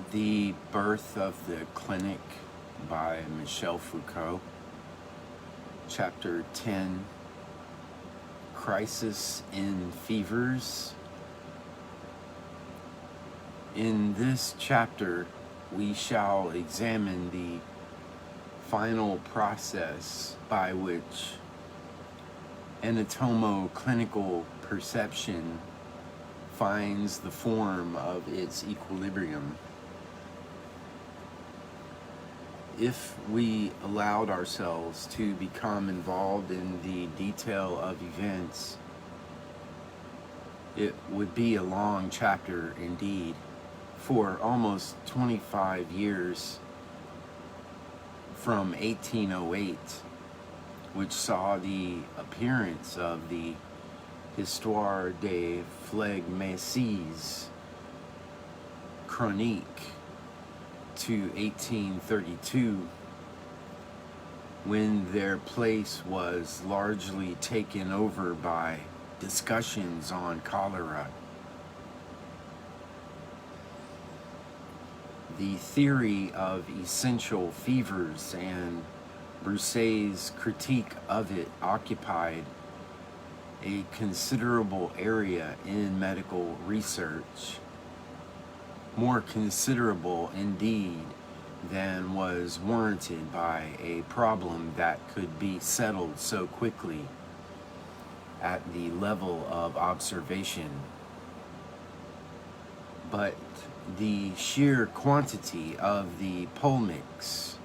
The Birth of the Clinic by Michel Foucault, Chapter 10, Crisis in Fevers. In this chapter, we shall examine the final process by which anatomo-clinical perception finds the form of its equilibrium. If we allowed ourselves to become involved in the detail of events, it would be a long chapter indeed. For almost 25 years, from 1808, which saw the appearance of the Histoire des Phlegmaties Chronique, to 1832, when their place was largely taken over by discussions on cholera. The theory of essential fevers and Broussais' critique of it occupied a considerable area in medical research, more considerable indeed than was warranted by a problem that could be settled so quickly at the level of observation. But the sheer quantity of the polemics,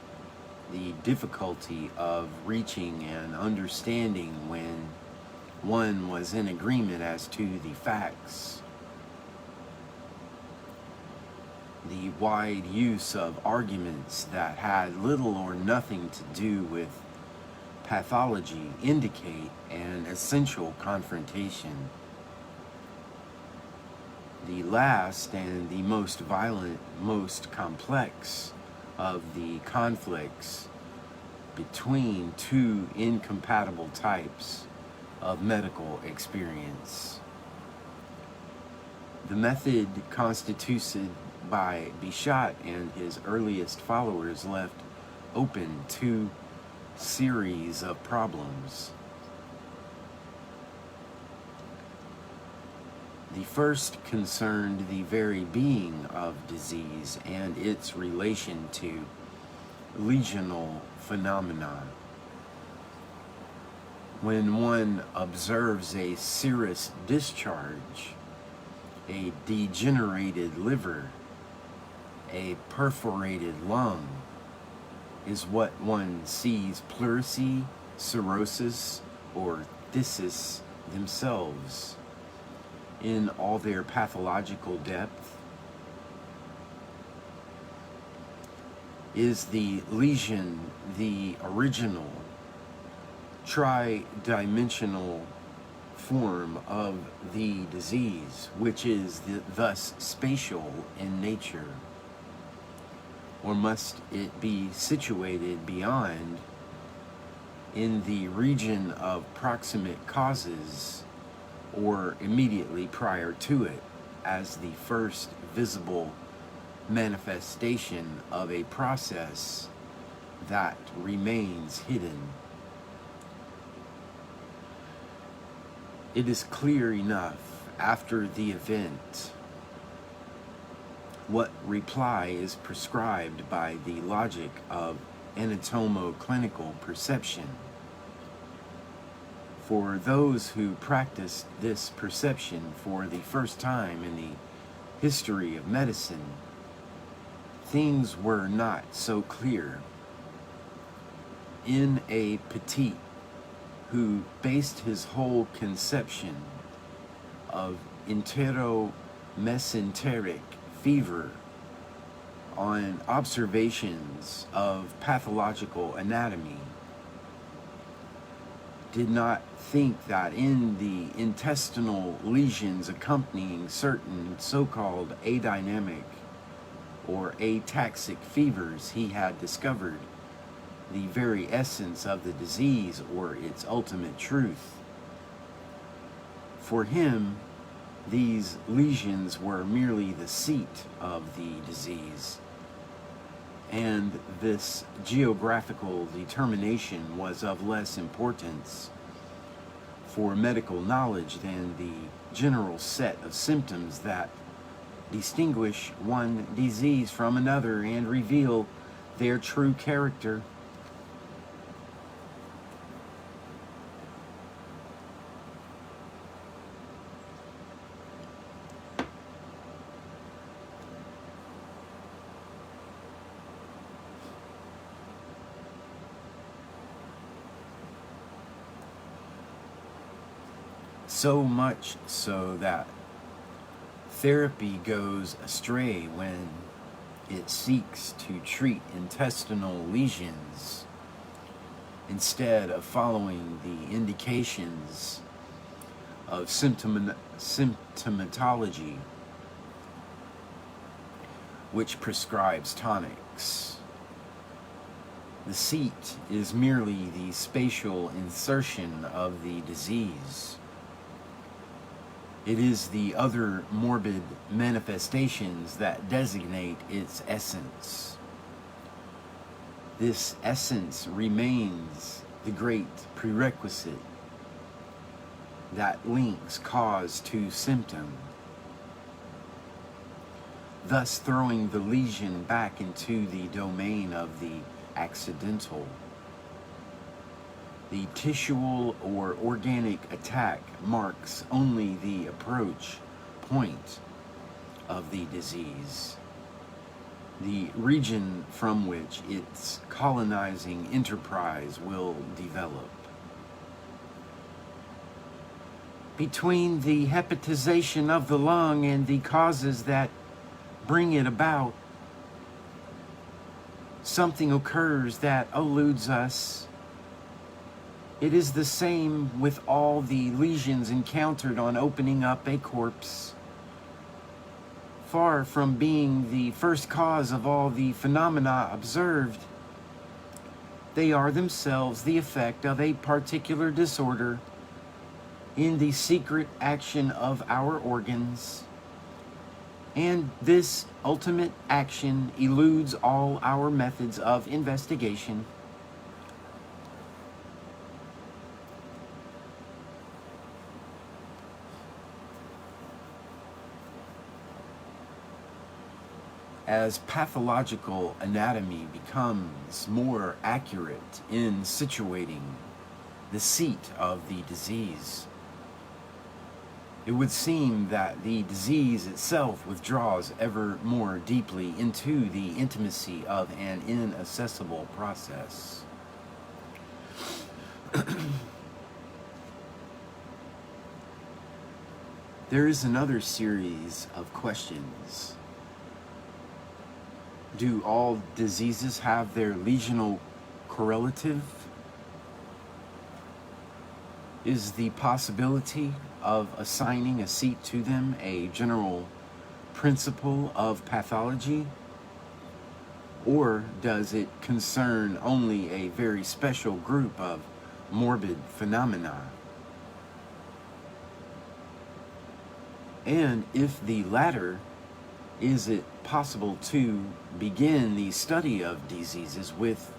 the difficulty of reaching an understanding when one was in agreement as to the facts, the wide use of arguments that had little or nothing to do with pathology indicate an essential confrontation. The last and the most violent, most complex of the conflicts between two incompatible types of medical experience. The method constituted by Bichat and his earliest followers left open two series of problems. The first concerned the very being of disease and its relation to lesional phenomena. When one observes a serous discharge, a degenerated liver, a perforated lung, is what one sees pleurisy, cirrhosis, or phthisis themselves in all their pathological depth? Is the lesion the original, tri-dimensional form of the disease, which is thus spatial in nature? Or must it be situated beyond, in the region of proximate causes, or immediately prior to it, as the first visible manifestation of a process that remains hidden? It is clear enough after the event what reply is prescribed by the logic of anatomo-clinical perception. For those who practiced this perception for the first time in the history of medicine, things were not so clear. In a Petit, who based his whole conception of enteromesenteric fever on observations of pathological anatomy, did not think that in the intestinal lesions accompanying certain so-called adynamic or ataxic fevers he had discovered the very essence of the disease or its ultimate truth. For him, these lesions were merely the seat of the disease, and this geographical determination was of less importance for medical knowledge than the general set of symptoms that distinguish one disease from another and reveal their true character. So much so that therapy goes astray when it seeks to treat intestinal lesions instead of following the indications of symptomatology, which prescribes tonics. The seat is merely the spatial insertion of the disease. It is the other morbid manifestations that designate its essence. This essence remains the great prerequisite that links cause to symptom, thus throwing the lesion back into the domain of the accidental. The tisual or organic attack marks only the approach point of the disease, the region from which its colonizing enterprise will develop. Between the hepatization of the lung and the causes that bring it about, something occurs that eludes us. It is the same with all the lesions encountered on opening up a corpse. Far from being the first cause of all the phenomena observed, they are themselves the effect of a particular disorder in the secret action of our organs, and this ultimate action eludes all our methods of investigation. As pathological anatomy becomes more accurate in situating the seat of the disease, it would seem that the disease itself withdraws ever more deeply into the intimacy of an inaccessible process. There is another series of questions. Do all diseases have their lesional correlative? Is the possibility of assigning a seat to them a general principle of pathology? Or does it concern only a very special group of morbid phenomena? And if the latter, is it possible to begin the study of diseases with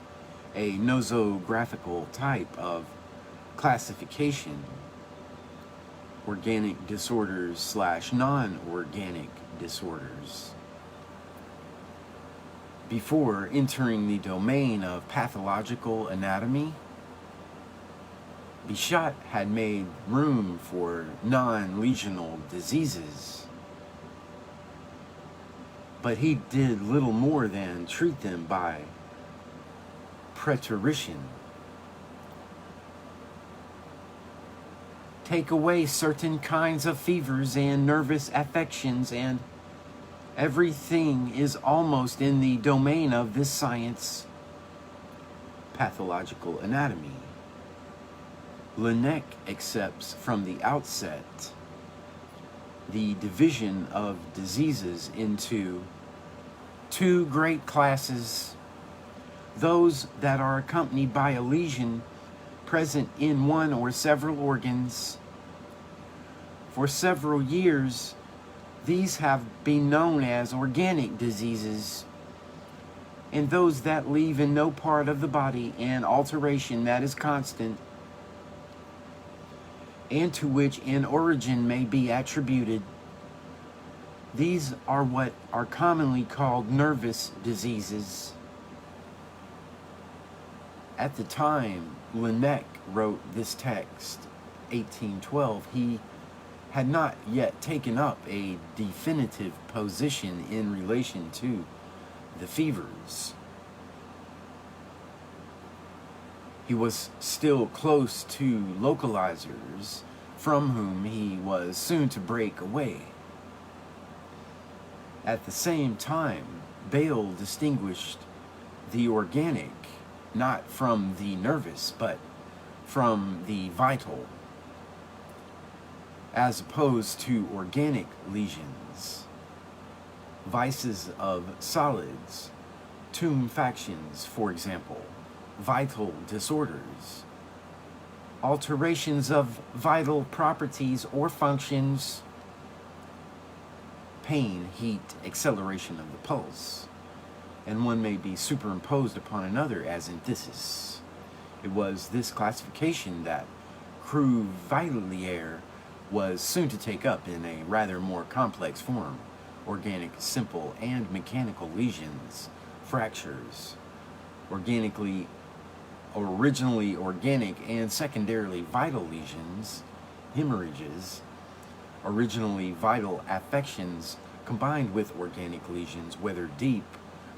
a nosographical type of classification, organic disorders / non-organic disorders, before entering the domain of pathological anatomy? Bichat had made room for non-lesional diseases, but he did little more than treat them by preterition. Take away certain kinds of fevers and nervous affections, and everything is almost in the domain of this science, pathological anatomy. Laennec accepts from the outset the division of diseases into two great classes: those that are accompanied by a lesion present in one or several organs, For several years, these have been known as organic diseases, and those that leave in no part of the body an alteration that is constant, and to which an origin may be attributed. These are what are commonly called nervous diseases. At the time Laennec wrote this text, 1812, he had not yet taken up a definitive position in relation to the fevers. He was still close to localizers from whom he was soon to break away. At the same time, Bayle distinguished the organic not from the nervous, but from the vital, as opposed to organic lesions, vices of solids, tumefactions, for example, vital disorders, alterations of vital properties or functions, pain, heat, acceleration of the pulse, and one may be superimposed upon another as in phthisis. It was this classification that Cuvelier was soon to take up in a rather more complex form: organic, simple, and mechanical lesions, fractures, originally organic and secondarily vital lesions, hemorrhages, originally vital affections combined with organic lesions, whether deep,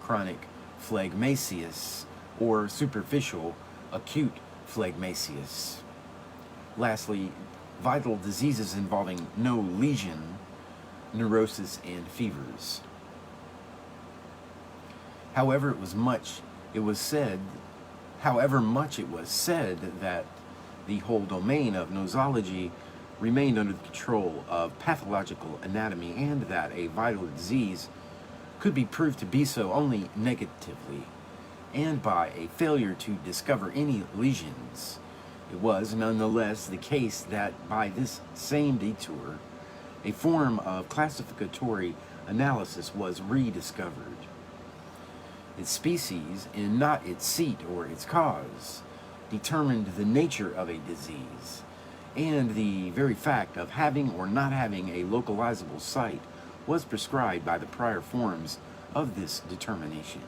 chronic phlegmaceous, or superficial, acute phlegmaceous. Lastly, vital diseases involving no lesion, neurosis, and fevers. However much it was said that the whole domain of nosology remained under the control of pathological anatomy, and that a vital disease could be proved to be so only negatively, and by a failure to discover any lesions, it was nonetheless the case that by this same detour, a form of classificatory analysis was rediscovered. Its species, and not its seat or its cause, determined the nature of a disease, and the very fact of having or not having a localizable site was prescribed by the prior forms of this determination.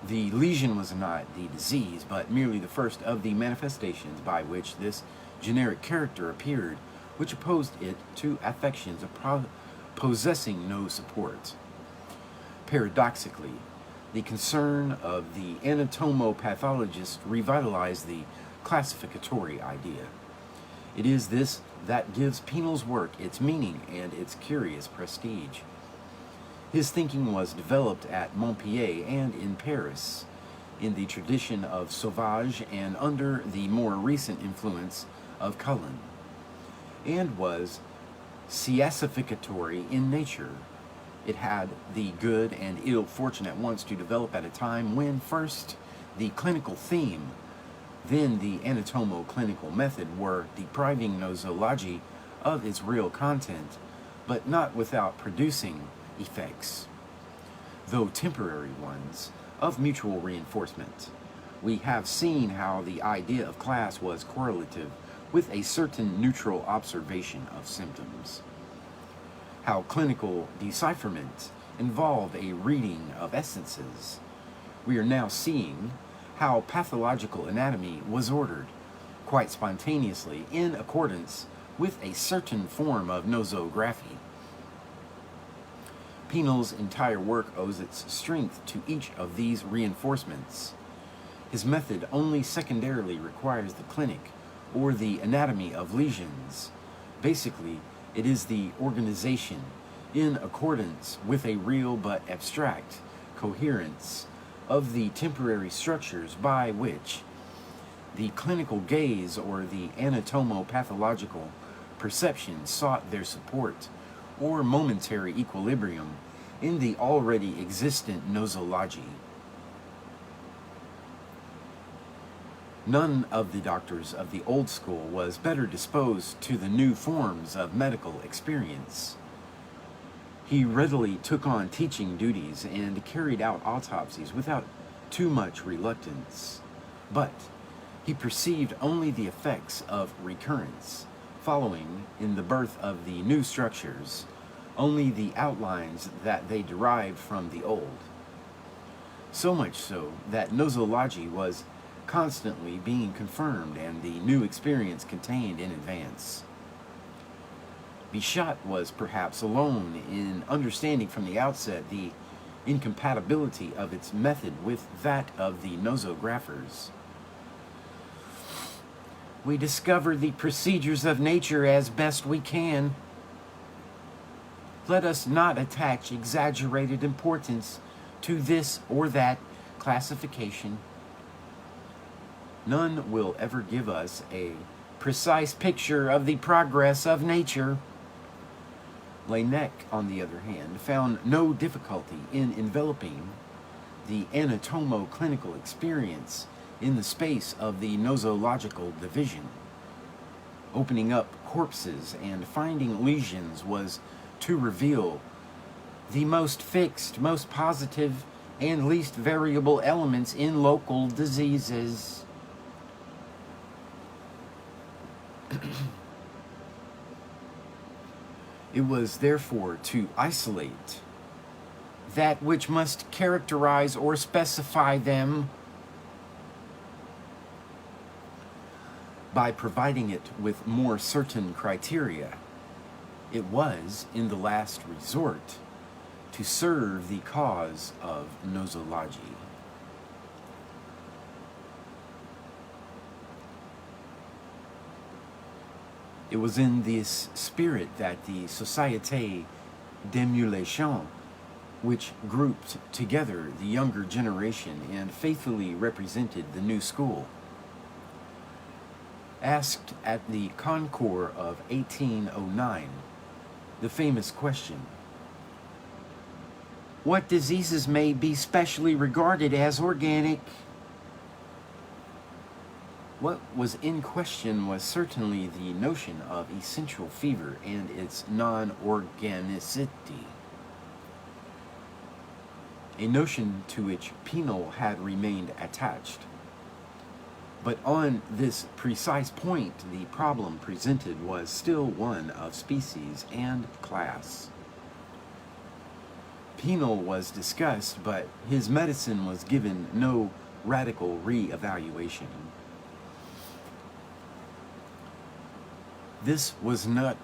The lesion was not the disease, but merely the first of the manifestations by which this generic character appeared, which opposed it to affections possessing no support. Paradoxically, the concern of the anatomopathologist revitalized the classificatory idea. It is this that gives Pinel's work its meaning and its curious prestige. His thinking was developed at Montpellier and in Paris, in the tradition of Sauvage and under the more recent influence of Cullen, and was siacificatory in nature. It had the good and ill fortune at once to develop at a time when first the clinical theme, then the anatomo-clinical method were depriving nosology of its real content, but not without producing effects, though temporary ones, of mutual reinforcement. We have seen how the idea of class was correlative with a certain neutral observation of symptoms, how clinical decipherment involved a reading of essences. We are now seeing how pathological anatomy was ordered, quite spontaneously, in accordance with a certain form of nosography. Pinel's entire work owes its strength to each of these reinforcements. His method only secondarily requires the clinic or the anatomy of lesions. Basically, it is the organization, in accordance with a real but abstract coherence, of the temporary structures by which the clinical gaze or the anatomo-pathological perception sought their support or momentary equilibrium in the already existent nosology. None of the doctors of the old school was better disposed to the new forms of medical experience. He readily took on teaching duties and carried out autopsies without too much reluctance. But he perceived only the effects of recurrence, following in the birth of the new structures, only the outlines that they derived from the old. So much so that nosology was constantly being confirmed and the new experience contained in advance. Bichat was perhaps alone in understanding from the outset the incompatibility of its method with that of the nosographers. We discover the procedures of nature as best we can. Let us not attach exaggerated importance to this or that classification. None will ever give us a precise picture of the progress of nature. Laennec, on the other hand, found no difficulty in enveloping the anatomo-clinical experience in the space of the nosological division. Opening up corpses and finding lesions was to reveal the most fixed, most positive, and least variable elements in local diseases. It was therefore to isolate that which must characterize or specify them by providing it with more certain criteria. It was, in the last resort, to serve the cause of nosology. It was in this spirit that the Société d'Émulation, which grouped together the younger generation and faithfully represented the new school, asked at the Concours of 1809 the famous question, what diseases may be specially regarded as organic? What was in question was certainly the notion of essential fever and its non-organicity, a notion to which Pinel had remained attached. But on this precise point, the problem presented was still one of species and class. Pinel was discussed, but his medicine was given no radical re-evaluation. This was not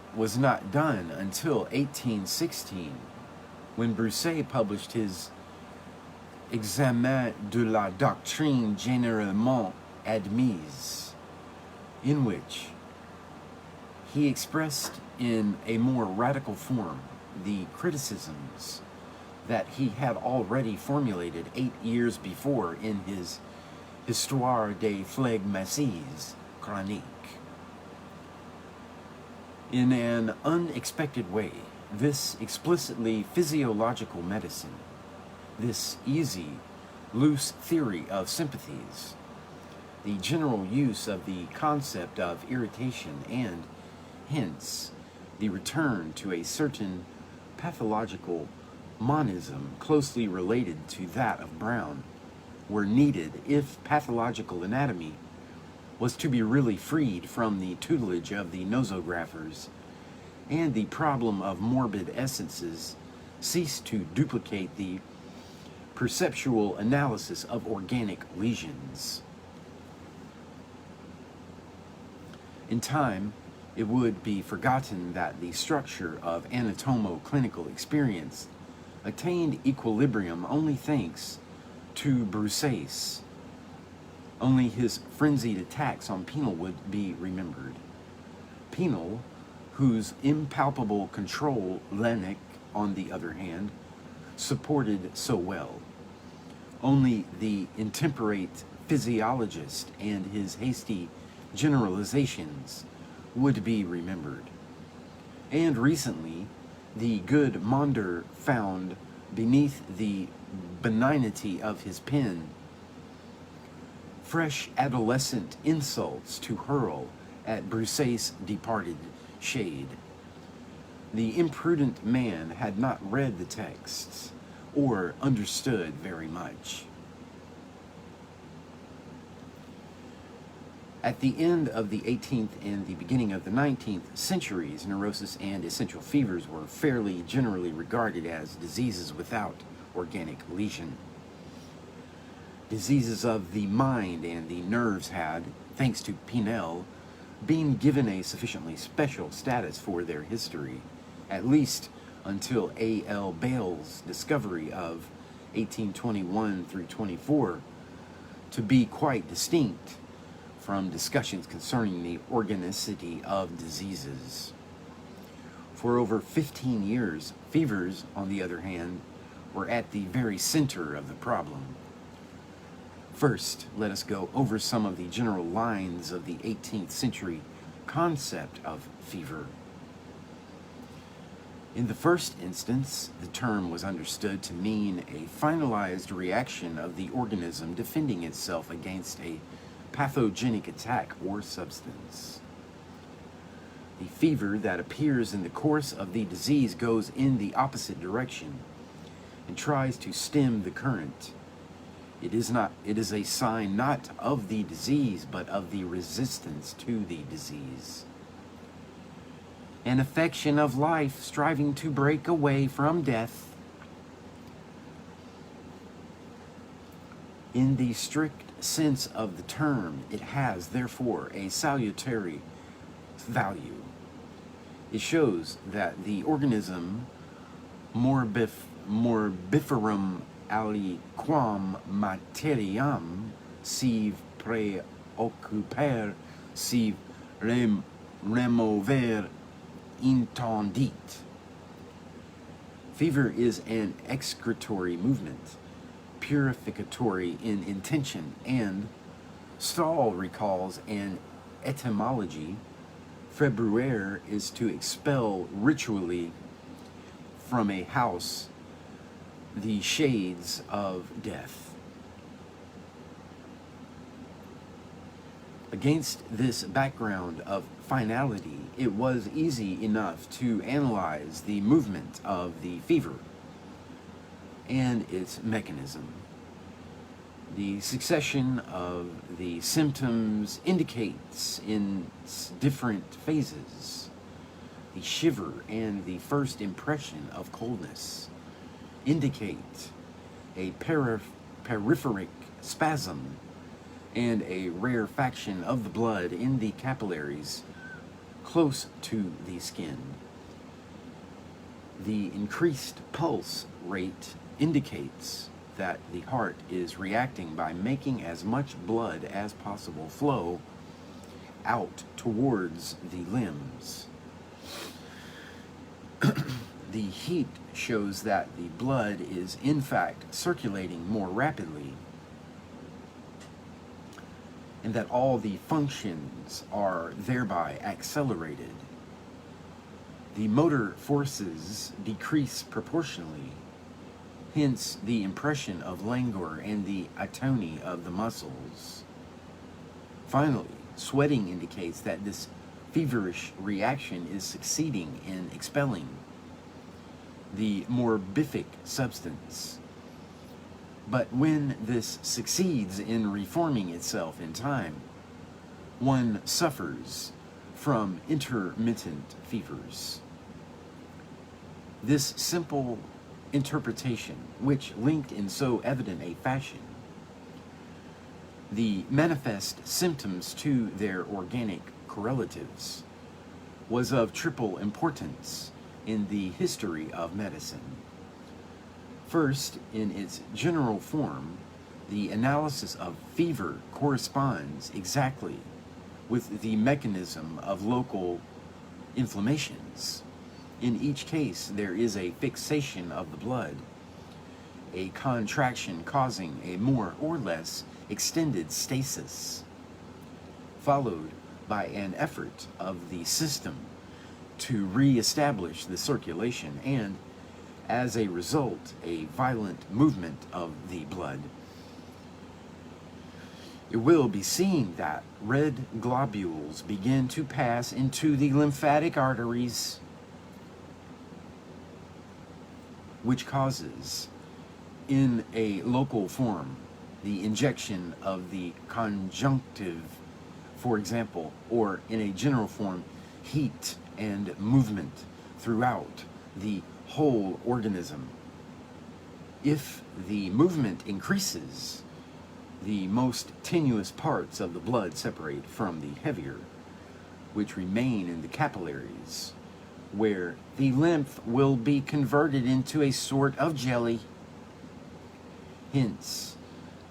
done until 1816, when Broussais published his Examen de la doctrine généralement admise, in which he expressed in a more radical form the criticisms that he had already formulated 8 years before in his Histoire des phlegmaties chroniques. In an unexpected way, this explicitly physiological medicine, this easy, loose theory of sympathies, the general use of the concept of irritation and, hence, the return to a certain pathological monism closely related to that of Brown, were needed if pathological anatomy was to be really freed from the tutelage of the nosographers, and the problem of morbid essences ceased to duplicate the perceptual analysis of organic lesions. In time, it would be forgotten that the structure of anatomo-clinical experience attained equilibrium only thanks to Broussais. Only his frenzied attacks on Pinel would be remembered. Pinel, whose impalpable control Laennec, on the other hand, supported so well. Only the intemperate physiologist and his hasty generalizations would be remembered. And recently, the good Maunder found beneath the benignity of his pen fresh adolescent insults to hurl at Brousset's departed shade. The imprudent man had not read the texts or understood very much. At the end of the 18th and the beginning of the 19th centuries, neurosis and essential fevers were fairly generally regarded as diseases without organic lesion. Diseases of the mind and the nerves had, thanks to Pinel, been given a sufficiently special status for their history, at least until A. L. Bale's discovery of 1821 through 24, to be quite distinct from discussions concerning the organicity of diseases. For over 15 years, fevers, on the other hand, were at the very center of the problem. First, let us go over some of the general lines of the 18th century concept of fever. In the first instance, the term was understood to mean a finalized reaction of the organism defending itself against a pathogenic attack or substance. The fever that appears in the course of the disease goes in the opposite direction and tries to stem the current. It is a sign not of the disease, but of the resistance to the disease. An affection of life striving to break away from death. In the strict sense of the term, it has, therefore, a salutary value. It shows that the organism morbiferum aliquam materiam sive preoccuper sive remover intendit. Fever is an excretory movement, purificatory in intention, and Stahl recalls an etymology. Februaire is to expel ritually from a house the shades of death. Against this background of finality, it was easy enough to analyze the movement of the fever and its mechanism. The succession of the symptoms indicates in different phases. The shiver and the first impression of coldness indicate a peripheric spasm and a rarefaction of the blood in the capillaries close to the skin. The increased pulse rate indicates that the heart is reacting by making as much blood as possible flow out towards the limbs. The heat shows that the blood is in fact circulating more rapidly and that all the functions are thereby accelerated. The motor forces decrease proportionally, hence the impression of languor and the atony of the muscles. Finally, sweating indicates that this feverish reaction is succeeding in expelling the morbific substance. But when this succeeds in reforming itself in time, one suffers from intermittent fevers. This simple interpretation, which linked in so evident a fashion the manifest symptoms to their organic correlatives, was of triple importance in the history of medicine. First, in its general form, the analysis of fever corresponds exactly with the mechanism of local inflammations. In each case, there is a fixation of the blood, a contraction causing a more or less extended stasis, followed by an effort of the system to re-establish the circulation, and, as a result, a violent movement of the blood. it will be seen that red globules begin to pass into the lymphatic arteries, which causes, in a local form, the injection of the conjunctive, for example, or in a general form, heat and movement throughout the whole organism. If the movement increases, the most tenuous parts of the blood separate from the heavier, which remain in the capillaries, where the lymph will be converted into a sort of jelly. Hence,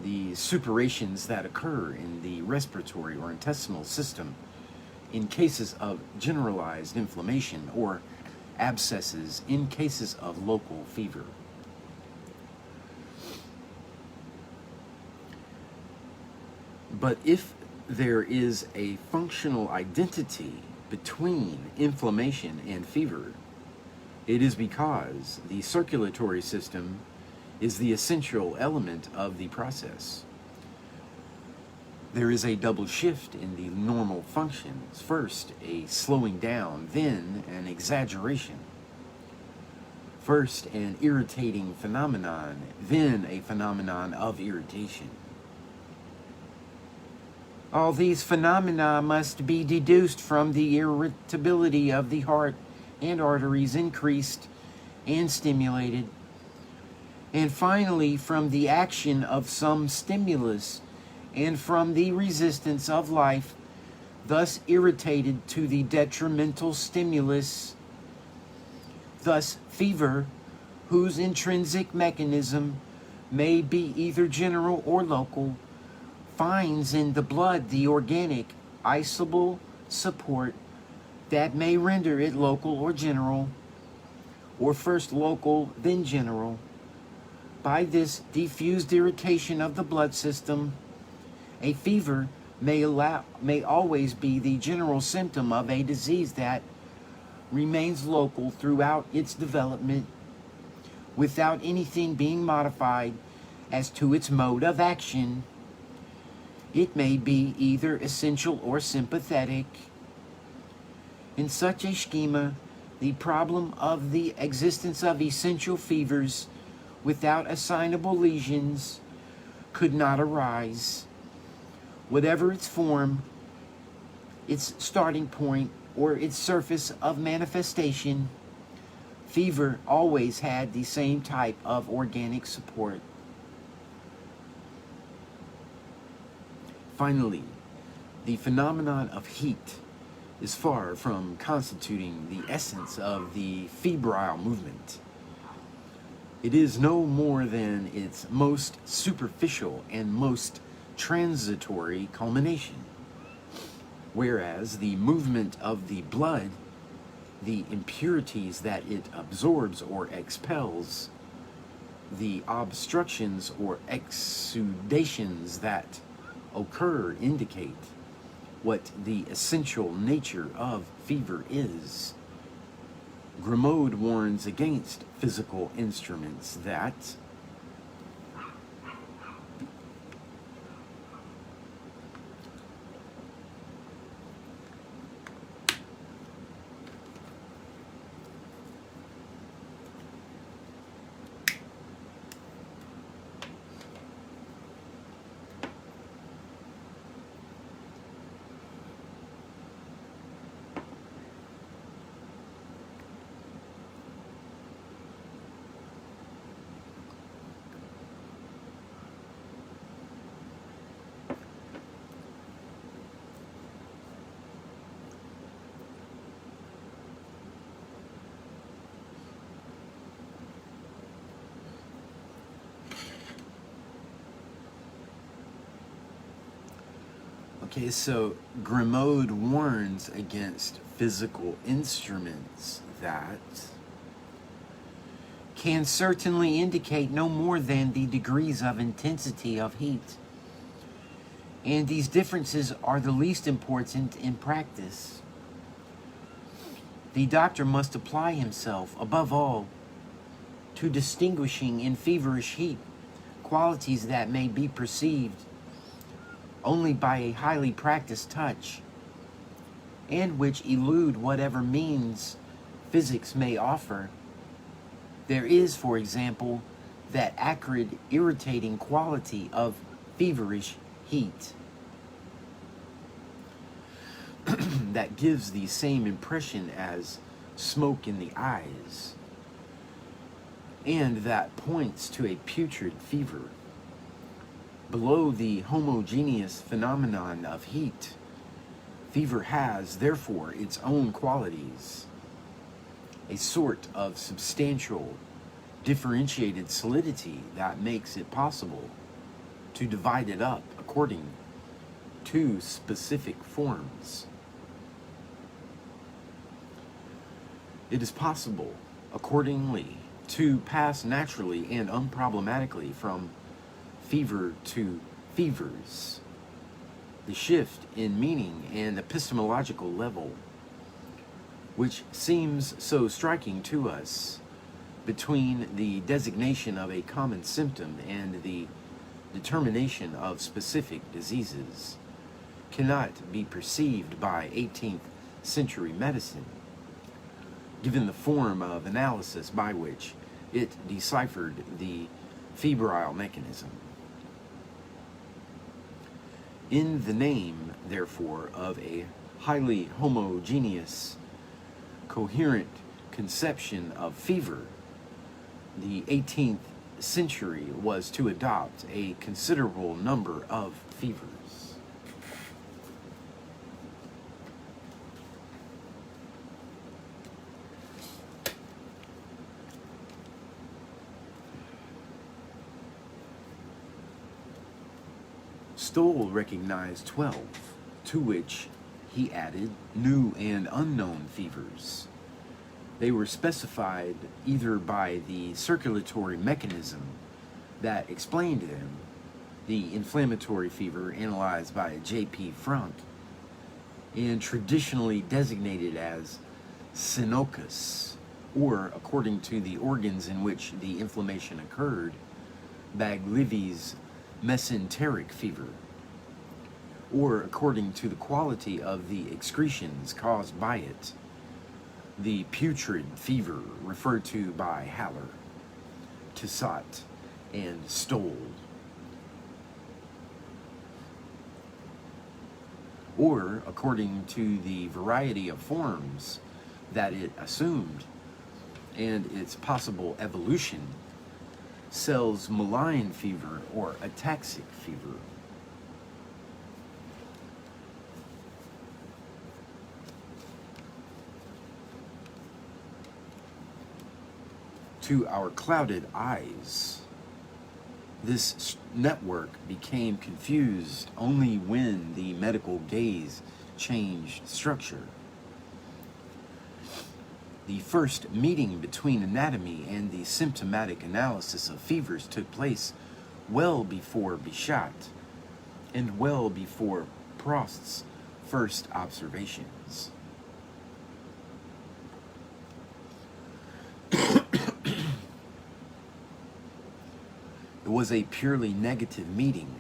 the suppurations that occur in the respiratory or intestinal system in cases of generalized inflammation, or abscesses in cases of local fever. But if there is a functional identity between inflammation and fever, it is because the circulatory system is the essential element of the process. There is a double shift in the normal functions. First, a slowing down, then an exaggeration. First, an irritating phenomenon, then a phenomenon of irritation. All these phenomena must be deduced from the irritability of the heart and arteries increased and stimulated, and finally from the action of some stimulus and from the resistance of life, thus irritated to the detrimental stimulus. Thus fever, whose intrinsic mechanism may be either general or local, finds in the blood the organic, isolable support that may render it local or general, or first local, then general. By this diffused irritation of the blood system, a fever may always be the general symptom of a disease that remains local throughout its development, without anything being modified as to its mode of action. It may be either essential or sympathetic. In such a schema, the problem of the existence of essential fevers without assignable lesions could not arise. Whatever its form, its starting point, or its surface of manifestation, fever always had the same type of organic support. Finally, the phenomenon of heat is far from constituting the essence of the febrile movement. It is no more than its most superficial and most transitory culmination, whereas the movement of the blood, the impurities that it absorbs or expels, the obstructions or exudations that occur indicate what the essential nature of fever is. Grimaud warns against physical instruments that Okay, so Grimaud warns against physical instruments that can certainly indicate no more than the degrees of intensity of heat. And these differences are the least important in practice. The doctor must apply himself, above all, to distinguishing in feverish heat qualities that may be perceived only by a highly practiced touch, and which elude whatever means physics may offer. There is, for example, that acrid, irritating quality of feverish heat that gives the same impression as smoke in the eyes, and that points to a putrid fever. Below the homogeneous phenomenon of heat, fever has, therefore, its own qualities, a sort of substantial, differentiated solidity that makes it possible to divide it up according to specific forms. It is possible, accordingly, to pass naturally and unproblematically from fever to fevers. The shift in meaning and epistemological level, which seems so striking to us, between the designation of a common symptom and the determination of specific diseases, cannot be perceived by 18th century medicine, given the form of analysis by which it deciphered the febrile mechanism. In the name, therefore, of a highly homogeneous, coherent conception of fever, the 18th century was to adopt a considerable number of fevers. Stoll recognized 12, to which he added new and unknown fevers. They were specified either by the circulatory mechanism that explained them, the inflammatory fever analyzed by J.P. Franck, and traditionally designated as synocus, or according to the organs in which the inflammation occurred, Baglivi's mesenteric fever, or according to the quality of the excretions caused by it, the putrid fever referred to by Haller, Tissot, and Stoll, or according to the variety of forms that it assumed and its possible evolution, Sell's malign fever or ataxic fever. To our clouded eyes, this network became confused only when the medical gaze changed structure. The first meeting between anatomy and the symptomatic analysis of fevers took place well before Bichat and well before Prost's first observations. It was a purely negative meeting,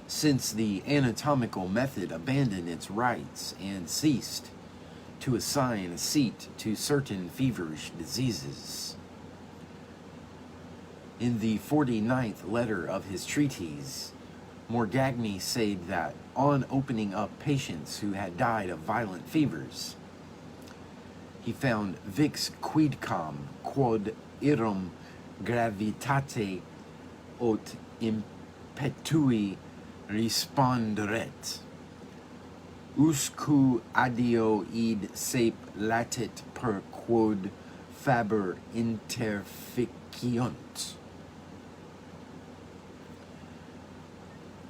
since the anatomical method abandoned its rights and ceased to assign a seat to certain feverish diseases. In the 49th letter of his treatise, Morgagni said that on opening up patients who had died of violent fevers, he found vix quidcam quod irum gravitate aut impetui responderet, usque adeo id sep latet per quod faber interficiunt.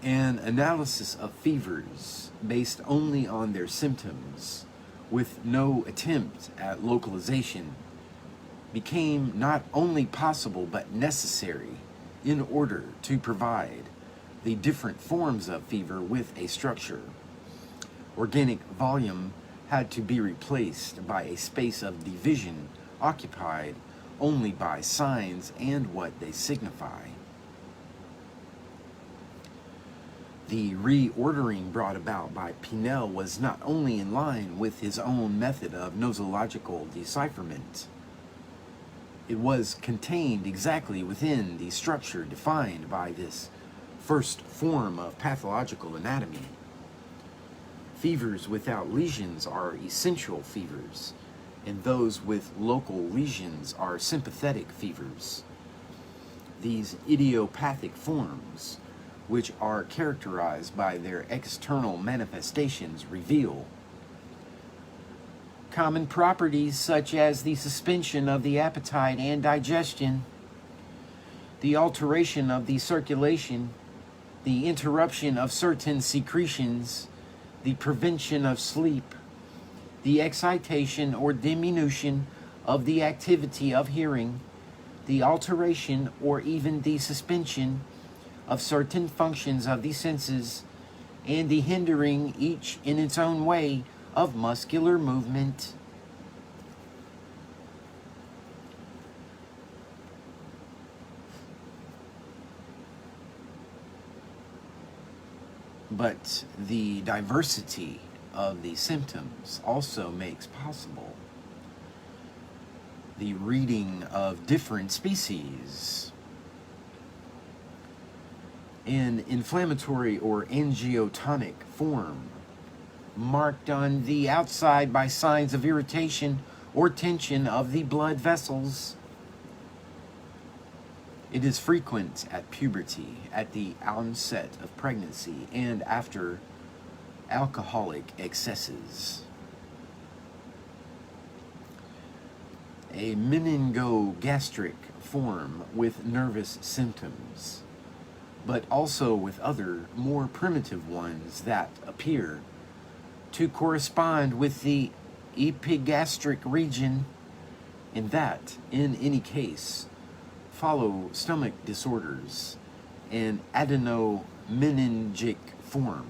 An analysis of fevers based only on their symptoms, with no attempt at localization, became not only possible but necessary in order to provide the different forms of fever with a structure. Organic volume had to be replaced by a space of division occupied only by signs and what they signify. The reordering brought about by Pinel was not only in line with his own method of nosological decipherment, it was contained exactly within the structure defined by this first form of pathological anatomy. Fevers without lesions are essential fevers, and those with local lesions are sympathetic fevers. These idiopathic forms, which are characterized by their external manifestations, reveal common properties such as the suspension of the appetite and digestion, the alteration of the circulation, the interruption of certain secretions, the prevention of sleep, the excitation or diminution of the activity of hearing, the alteration or even the suspension of certain functions of the senses, and the hindering, each in its own way, of muscular movement. But the diversity of the symptoms also makes possible the reading of different species. An inflammatory or angiotonic form, marked on the outside by signs of irritation or tension of the blood vessels. It is frequent at puberty, at the onset of pregnancy, and after alcoholic excesses. A meningogastric form with nervous symptoms, but also with other, more primitive ones that appear to correspond with the epigastric region, and that, in any case, follow stomach disorders, an adenomeningic form,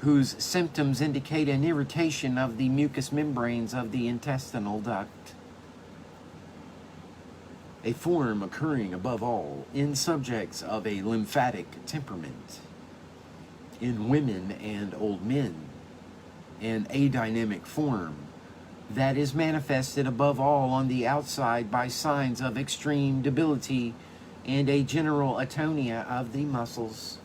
whose symptoms indicate an irritation of the mucous membranes of the intestinal duct. A form occurring above all in subjects of a lymphatic temperament, in women and old men, an adynamic form that is manifested above all on the outside by signs of extreme debility and a general atonia of the muscles.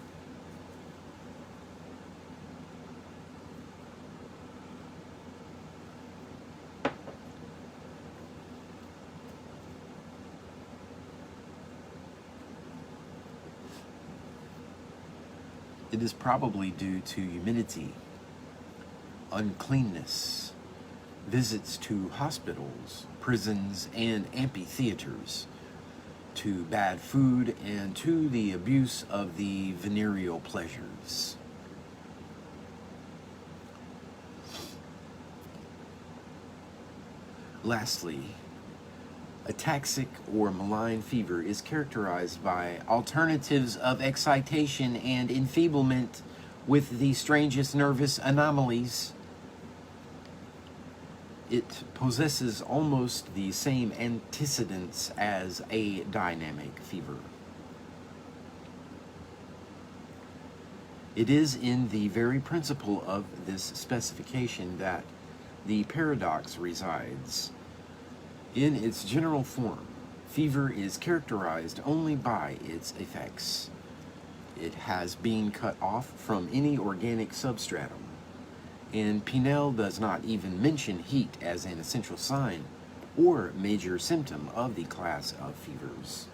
It is probably due to humidity, uncleanness, visits to hospitals, prisons, and amphitheaters, to bad food, and to the abuse of the venereal pleasures. Lastly, ataxic or malign fever is characterized by alternatives of excitation and enfeeblement with the strangest nervous anomalies. It possesses almost the same antecedents as a dynamic fever. It is in the very principle of this specification that the paradox resides. In its general form, fever is characterized only by its effects. It has been cut off from any organic substratum, and Pinel does not even mention heat as an essential sign or major symptom of the class of fevers.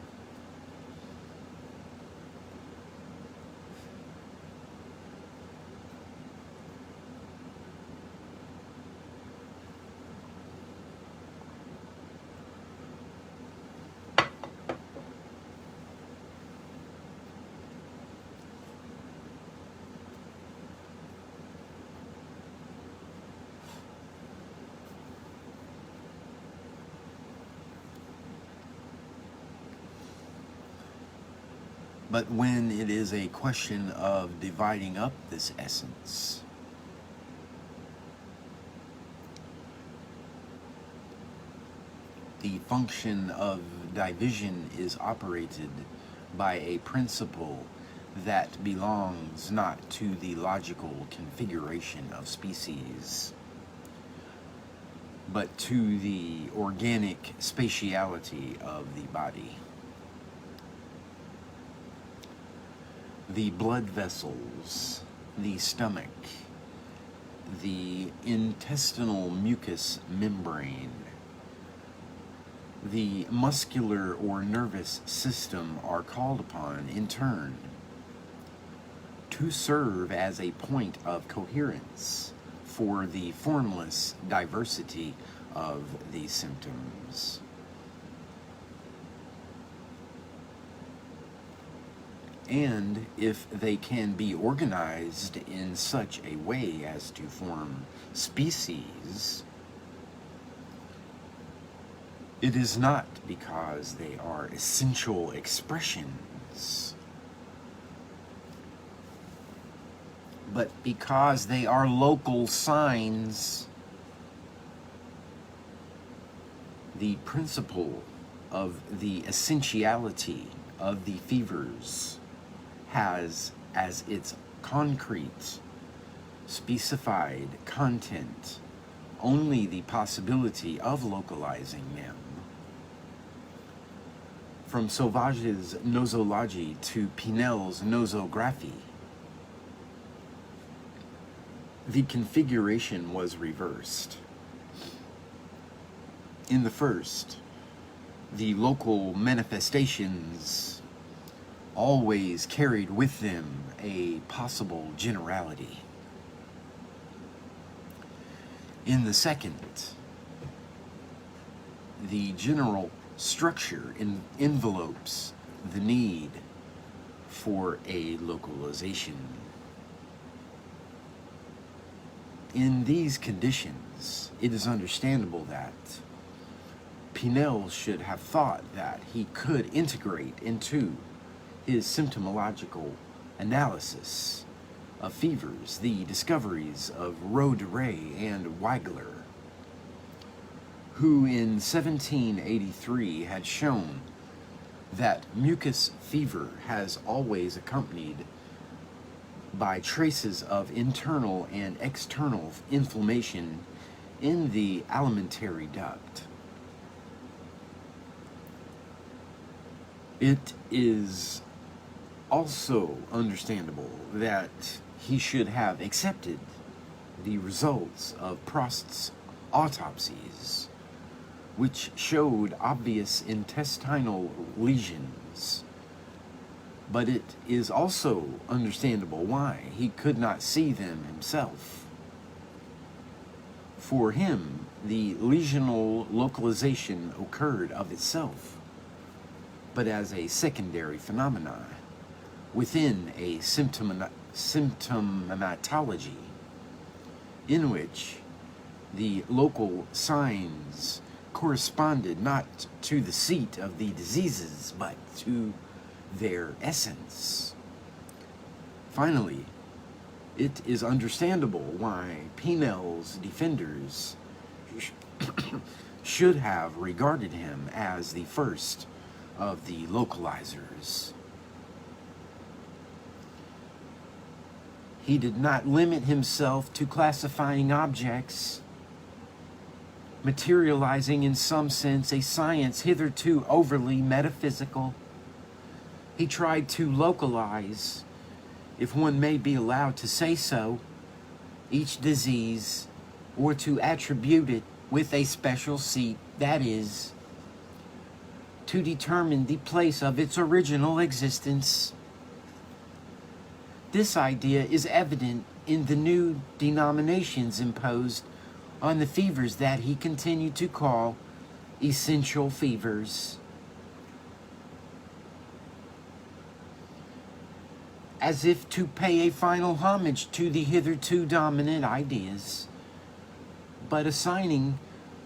But when it is a question of dividing up this essence, the function of division is operated by a principle that belongs not to the logical configuration of species, but to the organic spatiality of the body. The blood vessels, the stomach, the intestinal mucous membrane, the muscular or nervous system are called upon, in turn, to serve as a point of coherence for the formless diversity of the symptoms. And if they can be organized in such a way as to form species, it is not because they are essential expressions, but because they are local signs. The principle of the essentiality of the fevers has as its concrete, specified content only the possibility of localizing them. From Sauvage's nosology to Pinel's nosography, the configuration was reversed. In the first, the local manifestations always carried with them a possible generality. In the second, the general structure envelopes the need for a localization. In these conditions, it is understandable that Pinel should have thought that he could integrate into his symptomological analysis of fevers the discoveries of Roederer and Weigler, who in 1783 had shown that mucus fever has always accompanied by traces of internal and external inflammation in the alimentary duct. It is also understandable that he should have accepted the results of Prost's autopsies, which showed obvious intestinal lesions. But it is also understandable why he could not see them himself. For him, the lesional localization occurred of itself, but as a secondary phenomenon within a symptomatology in which the local signs corresponded not to the seat of the diseases, but to their essence. Finally, it is understandable why Pinel's defenders should have regarded him as the first of the localizers. He did not limit himself to classifying objects, materializing in some sense a science hitherto overly metaphysical. He tried to localize, if one may be allowed to say so, each disease, or to attribute it with a special seat, that is, to determine the place of its original existence. This idea is evident in the new denominations imposed on the fevers that he continued to call essential fevers, as if to pay a final homage to the hitherto dominant ideas, but assigning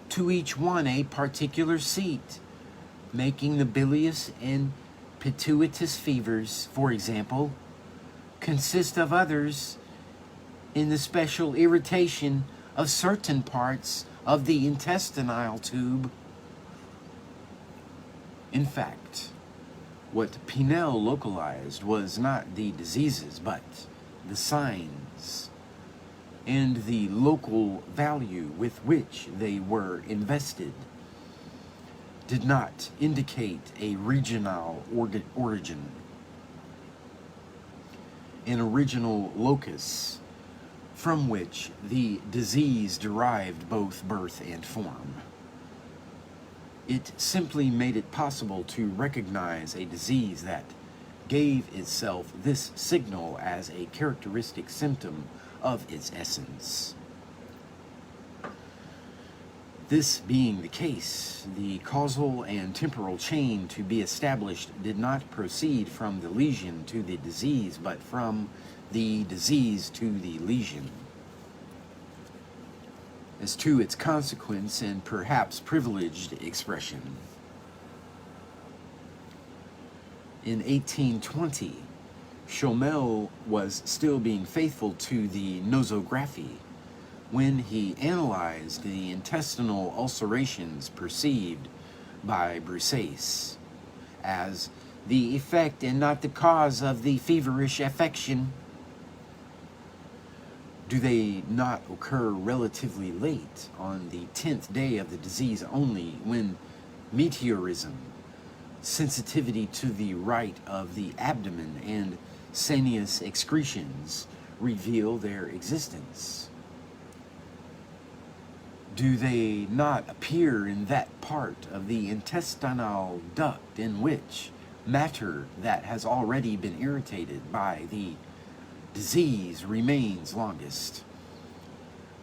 to each one a particular seat, making the bilious and pituitous fevers, for example, consist of others in the special irritation of certain parts of the intestinal tube. In fact, What Pinel localized was not the diseases, but the signs and the local value with which they were invested did not indicate a regional origin, an original locus from which the disease derived both birth and form. It simply made it possible to recognize a disease that gave itself this signal as a characteristic symptom of its essence. This being the case, the causal and temporal chain to be established did not proceed from the lesion to the disease, but from the disease to the lesion. As to its consequence and perhaps privileged expression. In 1820, Chomel was still being faithful to the nosography when he analyzed the intestinal ulcerations perceived by Broussais as the effect and not the cause of the feverish affection. Do they not occur relatively late, on the 10th day of the disease only, when meteorism, sensitivity to the right of the abdomen, and sanneous excretions reveal their existence? Do they not appear in that part of the intestinal duct in which matter that has already been irritated by the disease remains longest?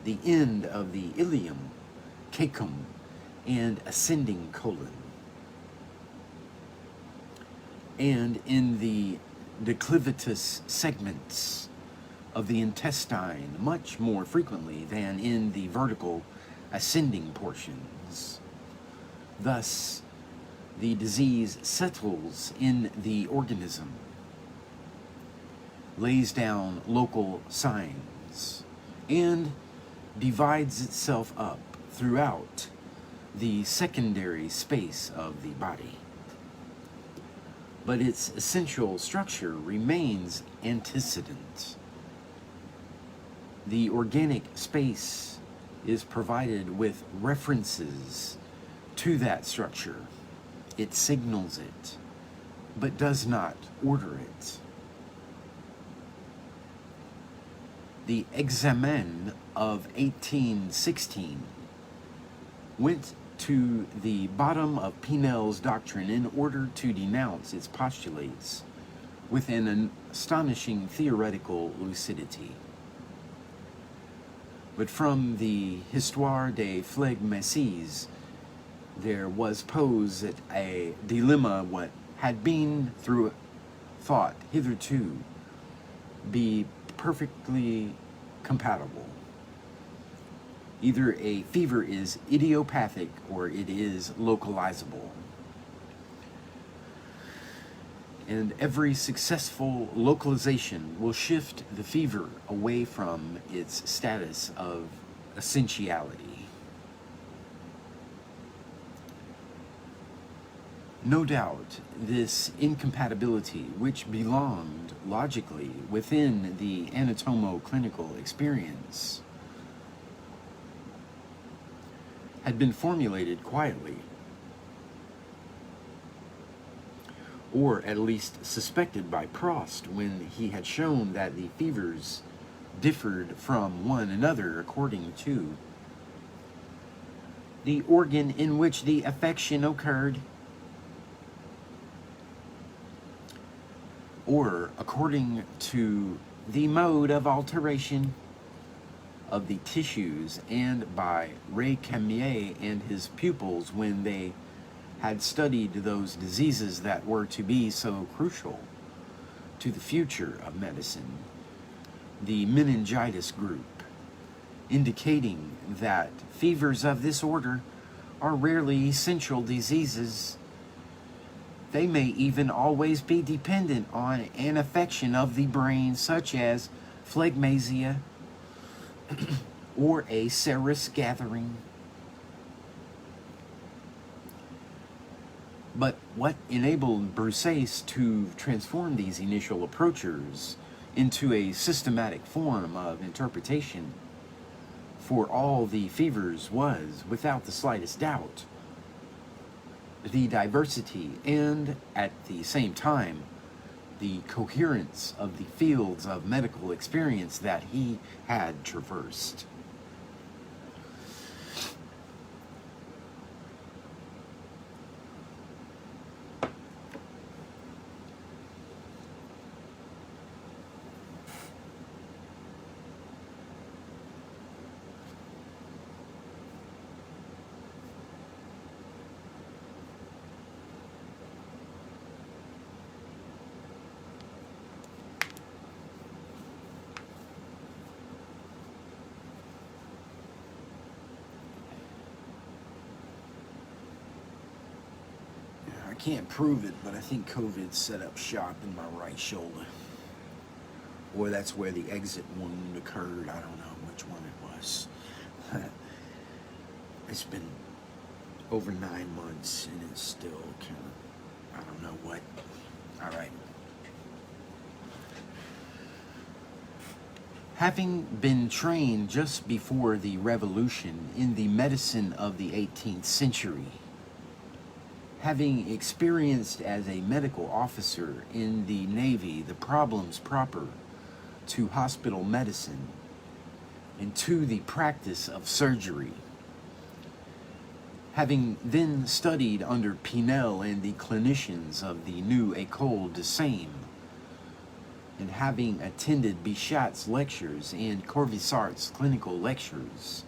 The end of the ileum, cecum, and ascending colon. And in the declivitous segments of the intestine much more frequently than in the vertical ascending portions. Thus, the disease settles in the organism, lays down local signs, and divides itself up throughout the secondary space of the body. But its essential structure remains antecedent. The organic space is provided with references to that structure. It signals it, but does not order it. The examen of 1816 went to the bottom of Pinel's doctrine in order to denounce its postulates with an astonishing theoretical lucidity. But from the Histoire des Phlegmaties, there was posed a dilemma what had been, through thought hitherto, be perfectly compatible. Either a fever is idiopathic or it is localizable. And every successful localization will shift the fever away from its status of essentiality. No doubt, this incompatibility, which belonged logically within the anatomo-clinical experience, had been formulated quietly, or at least suspected by Prost when he had shown that the fevers differed from one another according to the organ in which the affection occurred, or according to the mode of alteration of the tissues, and by Recamier and his pupils when they had studied those diseases that were to be so crucial to the future of medicine, the meningitis group, indicating that fevers of this order are rarely essential diseases. They may even always be dependent on an affection of the brain, such as phlegmasia or a serous gathering. But what enabled Broussais to transform these initial approachers into a systematic form of interpretation for all the fevers was, without the slightest doubt, the diversity and, at the same time, the coherence of the fields of medical experience that he had traversed. I can't prove it, but I think COVID set up shop in my right shoulder. Or that's where the exit wound occurred. I don't know which one it was. It's been over 9 months and it's still kind of, I don't know what. All right. Having been trained just before the revolution in the medicine of the 18th century, having experienced as a medical officer in the Navy the problems proper to hospital medicine and to the practice of surgery, having then studied under Pinel and the clinicians of the new École de Seine, and having attended Bichat's lectures and Corvisart's clinical lectures,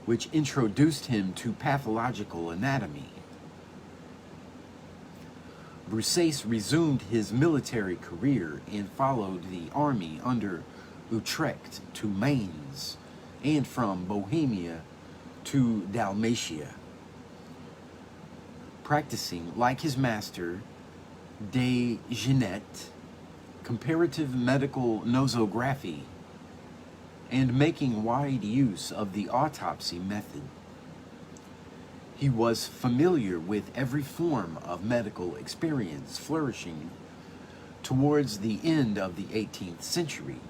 which introduced him to pathological anatomy, Broussais resumed his military career and followed the army under Utrecht to Mainz, and from Bohemia to Dalmatia, practicing, like his master, de Genette, comparative medical nosography, and making wide use of the autopsy method. He was familiar with every form of medical experience flourishing towards the end of the 18th century.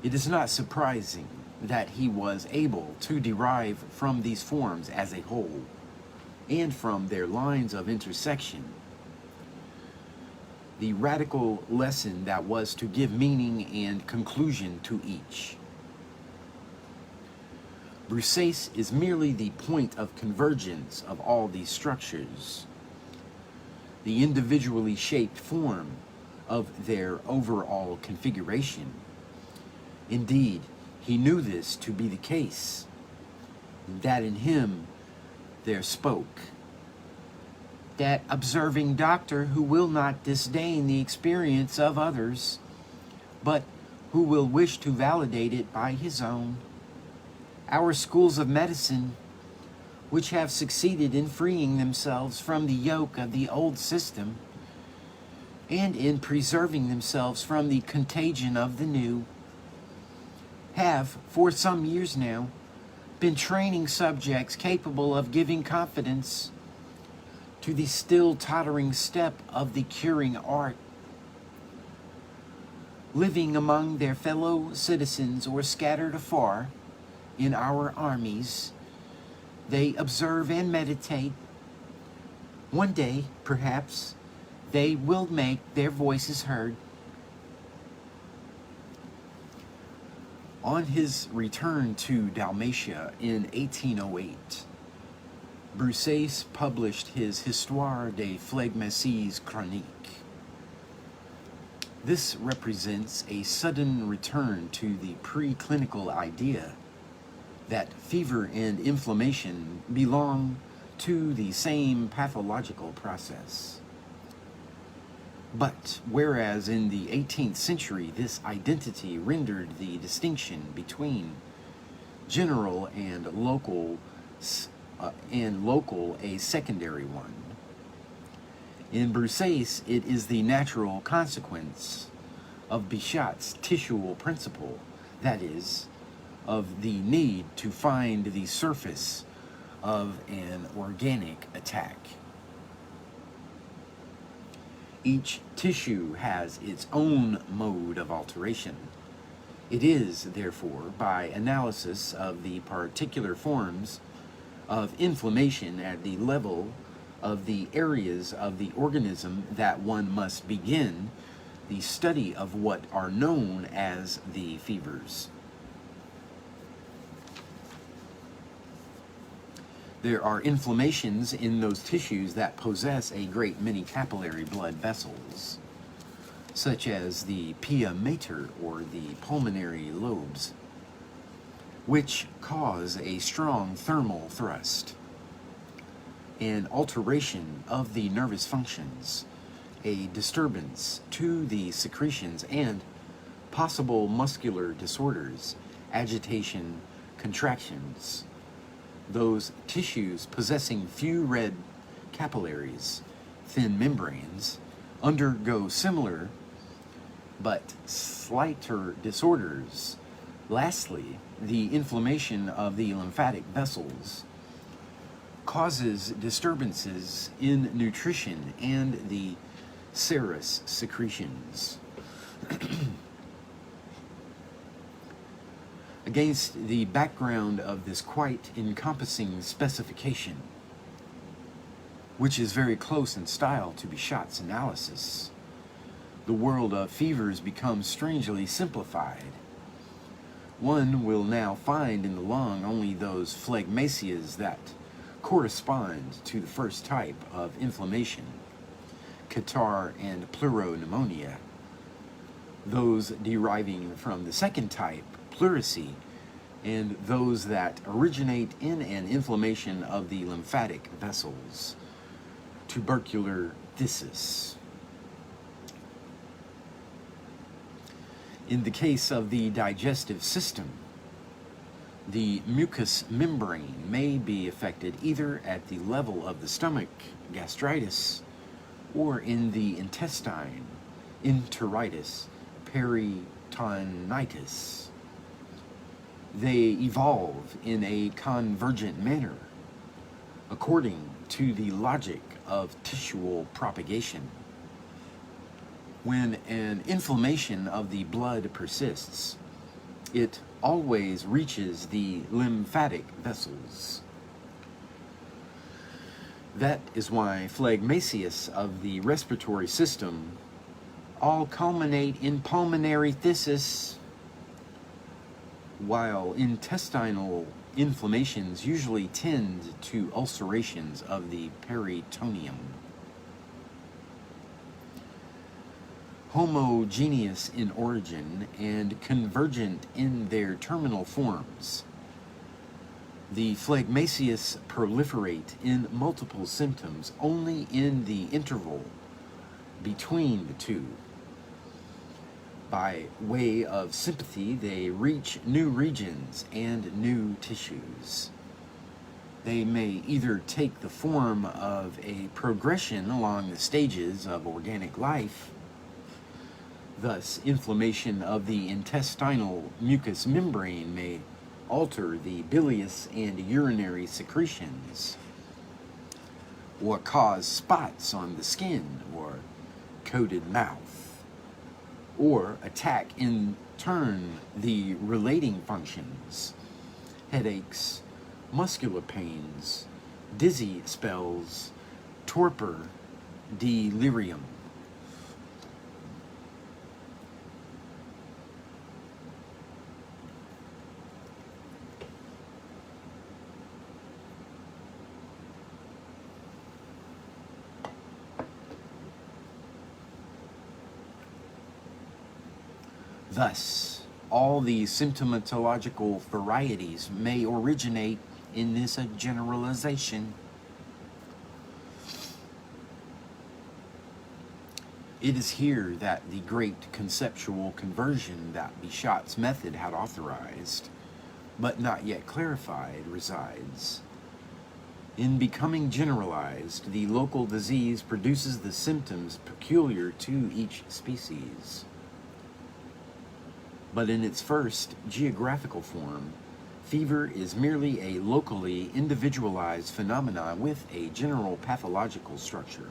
It is not surprising that he was able to derive from these forms as a whole, and from their lines of intersection, the radical lesson that was to give meaning and conclusion to each. Broussais is merely the point of convergence of all these structures, the individually shaped form of their overall configuration. Indeed, he knew this to be the case, that in him there spoke that observing doctor who will not disdain the experience of others, but who will wish to validate it by his own. Our schools of medicine, which have succeeded in freeing themselves from the yoke of the old system, and in preserving themselves from the contagion of the new, have, for some years now, been training subjects capable of giving confidence to the still tottering step of the curing art. Living among their fellow citizens or scattered afar in our armies, they observe and meditate. One day, perhaps, they will make their voices heard. On his return to Dalmatia in 1808, Broussais published his Histoire des Phlegmaties Chroniques. This represents a sudden return to the preclinical idea that fever and inflammation belong to the same pathological process. But whereas in the 18th century this identity rendered the distinction between general and local a secondary one, in Broussais it is the natural consequence of Bichat's tissual principle, that is, of the need to find the surface of an organic attack. Each tissue has its own mode of alteration. It is, therefore, by analysis of the particular forms of inflammation at the level of the areas of the organism that one must begin the study of what are known as the fevers. There are inflammations in those tissues that possess a great many capillary blood vessels, such as the pia mater or the pulmonary lobes, which cause a strong thermal thrust, an alteration of the nervous functions, a disturbance to the secretions, and possible muscular disorders, agitation, contractions. Those tissues possessing few red capillaries, thin membranes, undergo similar but slighter disorders. Lastly, the inflammation of the lymphatic vessels causes disturbances in nutrition and the serous secretions. Against the background of this quite encompassing specification, which is very close in style to Bichat's analysis, the world of fevers becomes strangely simplified. One will now find in the lung only those phlegmatias that correspond to the first type of inflammation, catarrh and pleuropneumonia, those deriving from the second type, pleurisy, and those that originate in an inflammation of the lymphatic vessels, tubercular phthisis. In the case of the digestive system, the mucous membrane may be affected either at the level of the stomach, gastritis, or in the intestine, enteritis, peritonitis. They evolve in a convergent manner according to the logic of tisual propagation. When an inflammation of the blood persists, it always reaches the lymphatic vessels. That is why phlegmatias of the respiratory system all culminate in pulmonary phthisis, while intestinal inflammations usually tend to ulcerations of the peritoneum. Homogeneous in origin and convergent in their terminal forms, the phlegmatias proliferate in multiple symptoms only in the interval between the two. By way of sympathy, they reach new regions and new tissues. They may either take the form of a progression along the stages of organic life. Thus, inflammation of the intestinal mucous membrane may alter the bilious and urinary secretions, or cause spots on the skin or coated mouth, or attack in turn the relating functions, headaches, muscular pains, dizzy spells, torpor, delirium. Thus, all the symptomatological varieties may originate in this generalization. It is here that the great conceptual conversion that Bichat's method had authorized, but not yet clarified, resides. In becoming generalized, the local disease produces the symptoms peculiar to each species. But in its first geographical form, Fever is merely a locally individualized phenomenon with a general pathological structure.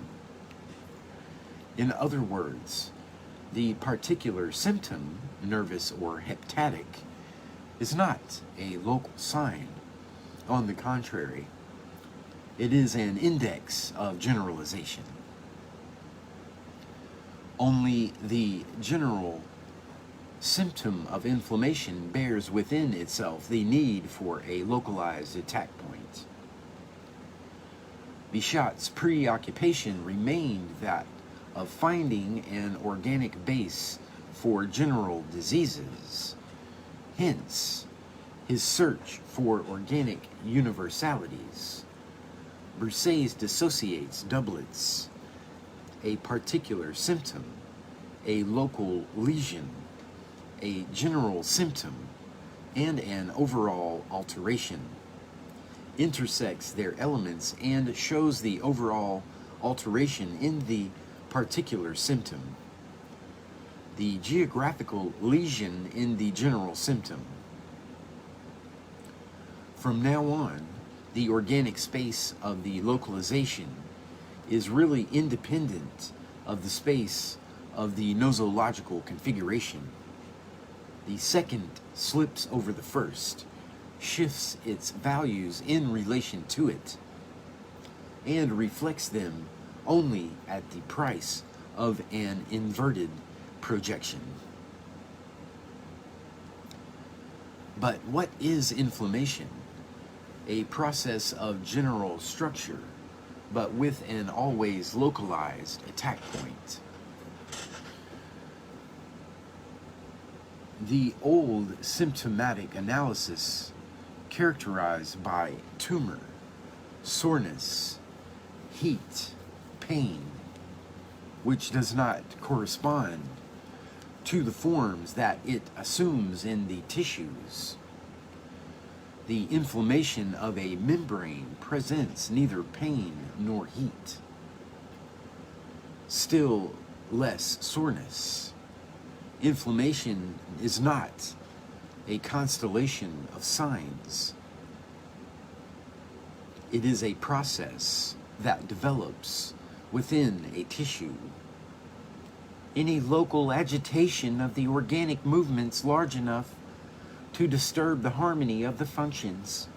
In other words, the particular symptom, nervous or hepatic, is not a local sign. On the contrary, it is an index of generalization. Only the general symptom of inflammation bears within itself the need for a localized attack point. Bichat's preoccupation remained that of finding an organic base for general diseases. Hence, his search for organic universalities. Broussais dissociates doublets: a particular symptom, a local lesion, a general symptom, and an overall alteration, intersects their elements and shows the overall alteration in the particular symptom, the geographical lesion in the general symptom. From now on, the organic space of the localization is really independent of the space of the nosological configuration. The second slips over the first, shifts its values in relation to it, and reflects them only at the price of an inverted projection. But what is inflammation? A process of general structure, but with an always localized attack point. The old symptomatic analysis, characterized by tumor, soreness, heat, pain, which does not correspond to the forms that it assumes in the tissues. The inflammation of a membrane presents neither pain nor heat, still less soreness. Inflammation is not a constellation of signs. It is a process that develops within a tissue. Any local agitation of the organic movements large enough to disturb the harmony of the functions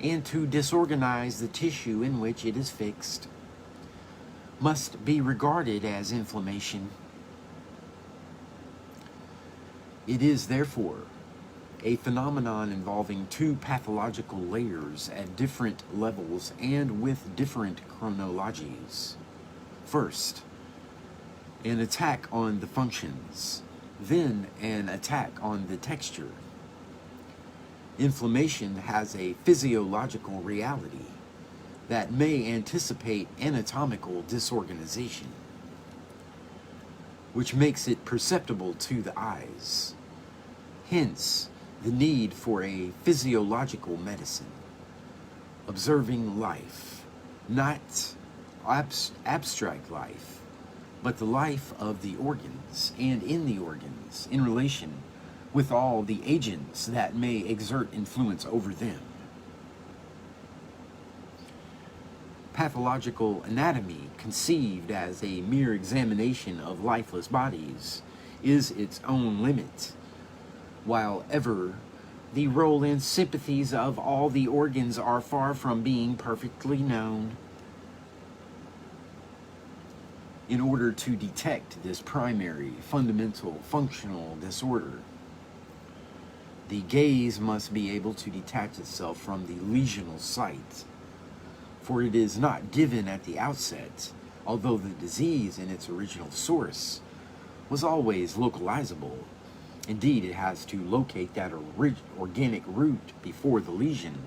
and to disorganize the tissue in which it is fixed must be regarded as inflammation. It is therefore a phenomenon involving two pathological layers at different levels and with different chronologies. First, an attack on the functions, then an attack on the texture. Inflammation has a physiological reality that may anticipate anatomical disorganization, which makes it perceptible to the eyes. Hence, the need for a physiological medicine, observing life, not abstract life, but the life of the organs and in the organs in relation with all the agents that may exert influence over them. Pathological anatomy, conceived as a mere examination of lifeless bodies, is its own limit, while ever the role and sympathies of all the organs are far from being perfectly known. In order to detect this primary, fundamental, functional disorder, the gaze must be able to detach itself from the lesional site, for it is not given at the outset, although the disease in its original source was always localizable. Indeed, it has to locate that organic root before the lesion.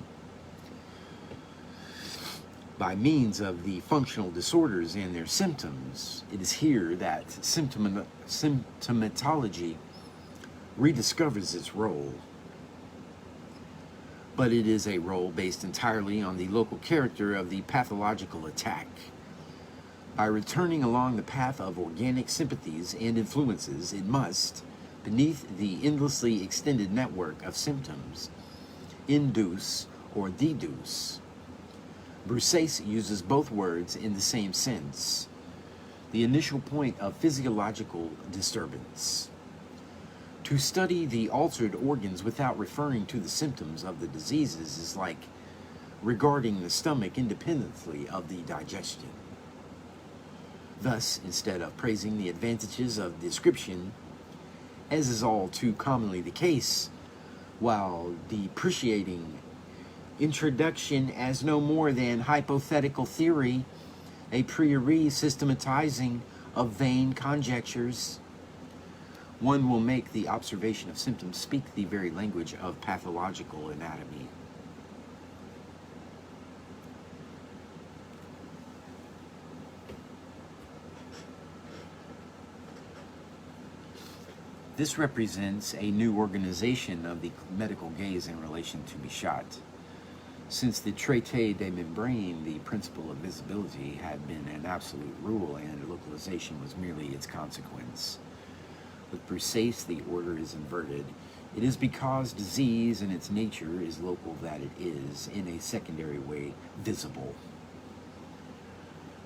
By means of the functional disorders and their symptoms, it is here that symptomatology rediscovers its role. But it is a role based entirely on the local character of the pathological attack. By returning along the path of organic sympathies and influences, it must, beneath the endlessly extended network of symptoms, induce, or deduce. Broussais uses both words in the same sense. The initial point of physiological disturbance. To study the altered organs without referring to the symptoms of the diseases is like regarding the stomach independently of the digestion. Thus, instead of praising the advantages of description, as is all too commonly the case, while depreciating introduction as no more than hypothetical theory, a priori systematizing of vain conjectures, one will make the observation of symptoms speak the very language of pathological anatomy. This represents a new organization of the medical gaze in relation to Michel. Since the Traité des Membranes, the principle of visibility had been an absolute rule and localization was merely its consequence. With Broussais, the order is inverted. It is because disease in its nature is local that it is, in a secondary way, visible.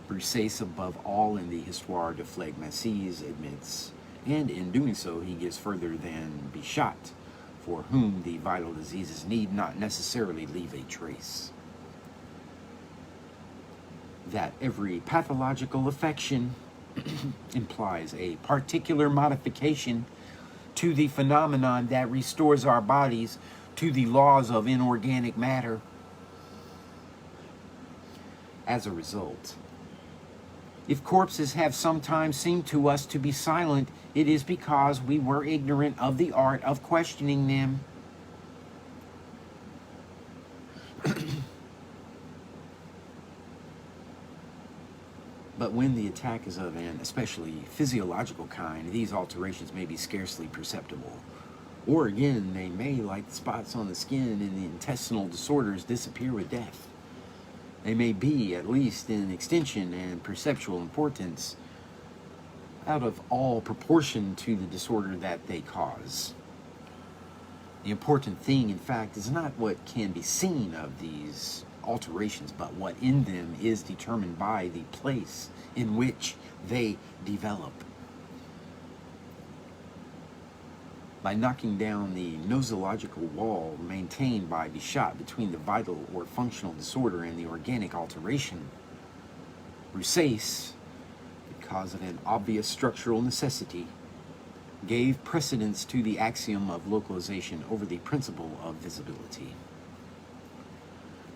Broussais, above all in the Histoire de Phlegmaties, admits, and in doing so he gives further than Bichat, for whom the vital diseases need not necessarily leave a trace, that every pathological affection implies a particular modification to the phenomenon that restores our bodies to the laws of inorganic matter. As a result, if corpses have sometimes seemed to us to be silent, it is because we were ignorant of the art of questioning them. But when the attack is of an especially physiological kind, these alterations may be scarcely perceptible. Or again, they may, like the spots on the skin in the intestinal disorders, disappear with death. They may be, at least in extension and perceptual importance, out of all proportion to the disorder that they cause. The important thing, in fact, is not what can be seen of these alterations, but what in them is determined by the place in which they develop. By knocking down the nosological wall maintained by Bichat between the vital or functional disorder and the organic alteration, Broussais, because of an obvious structural necessity, gave precedence to the axiom of localization over the principle of visibility.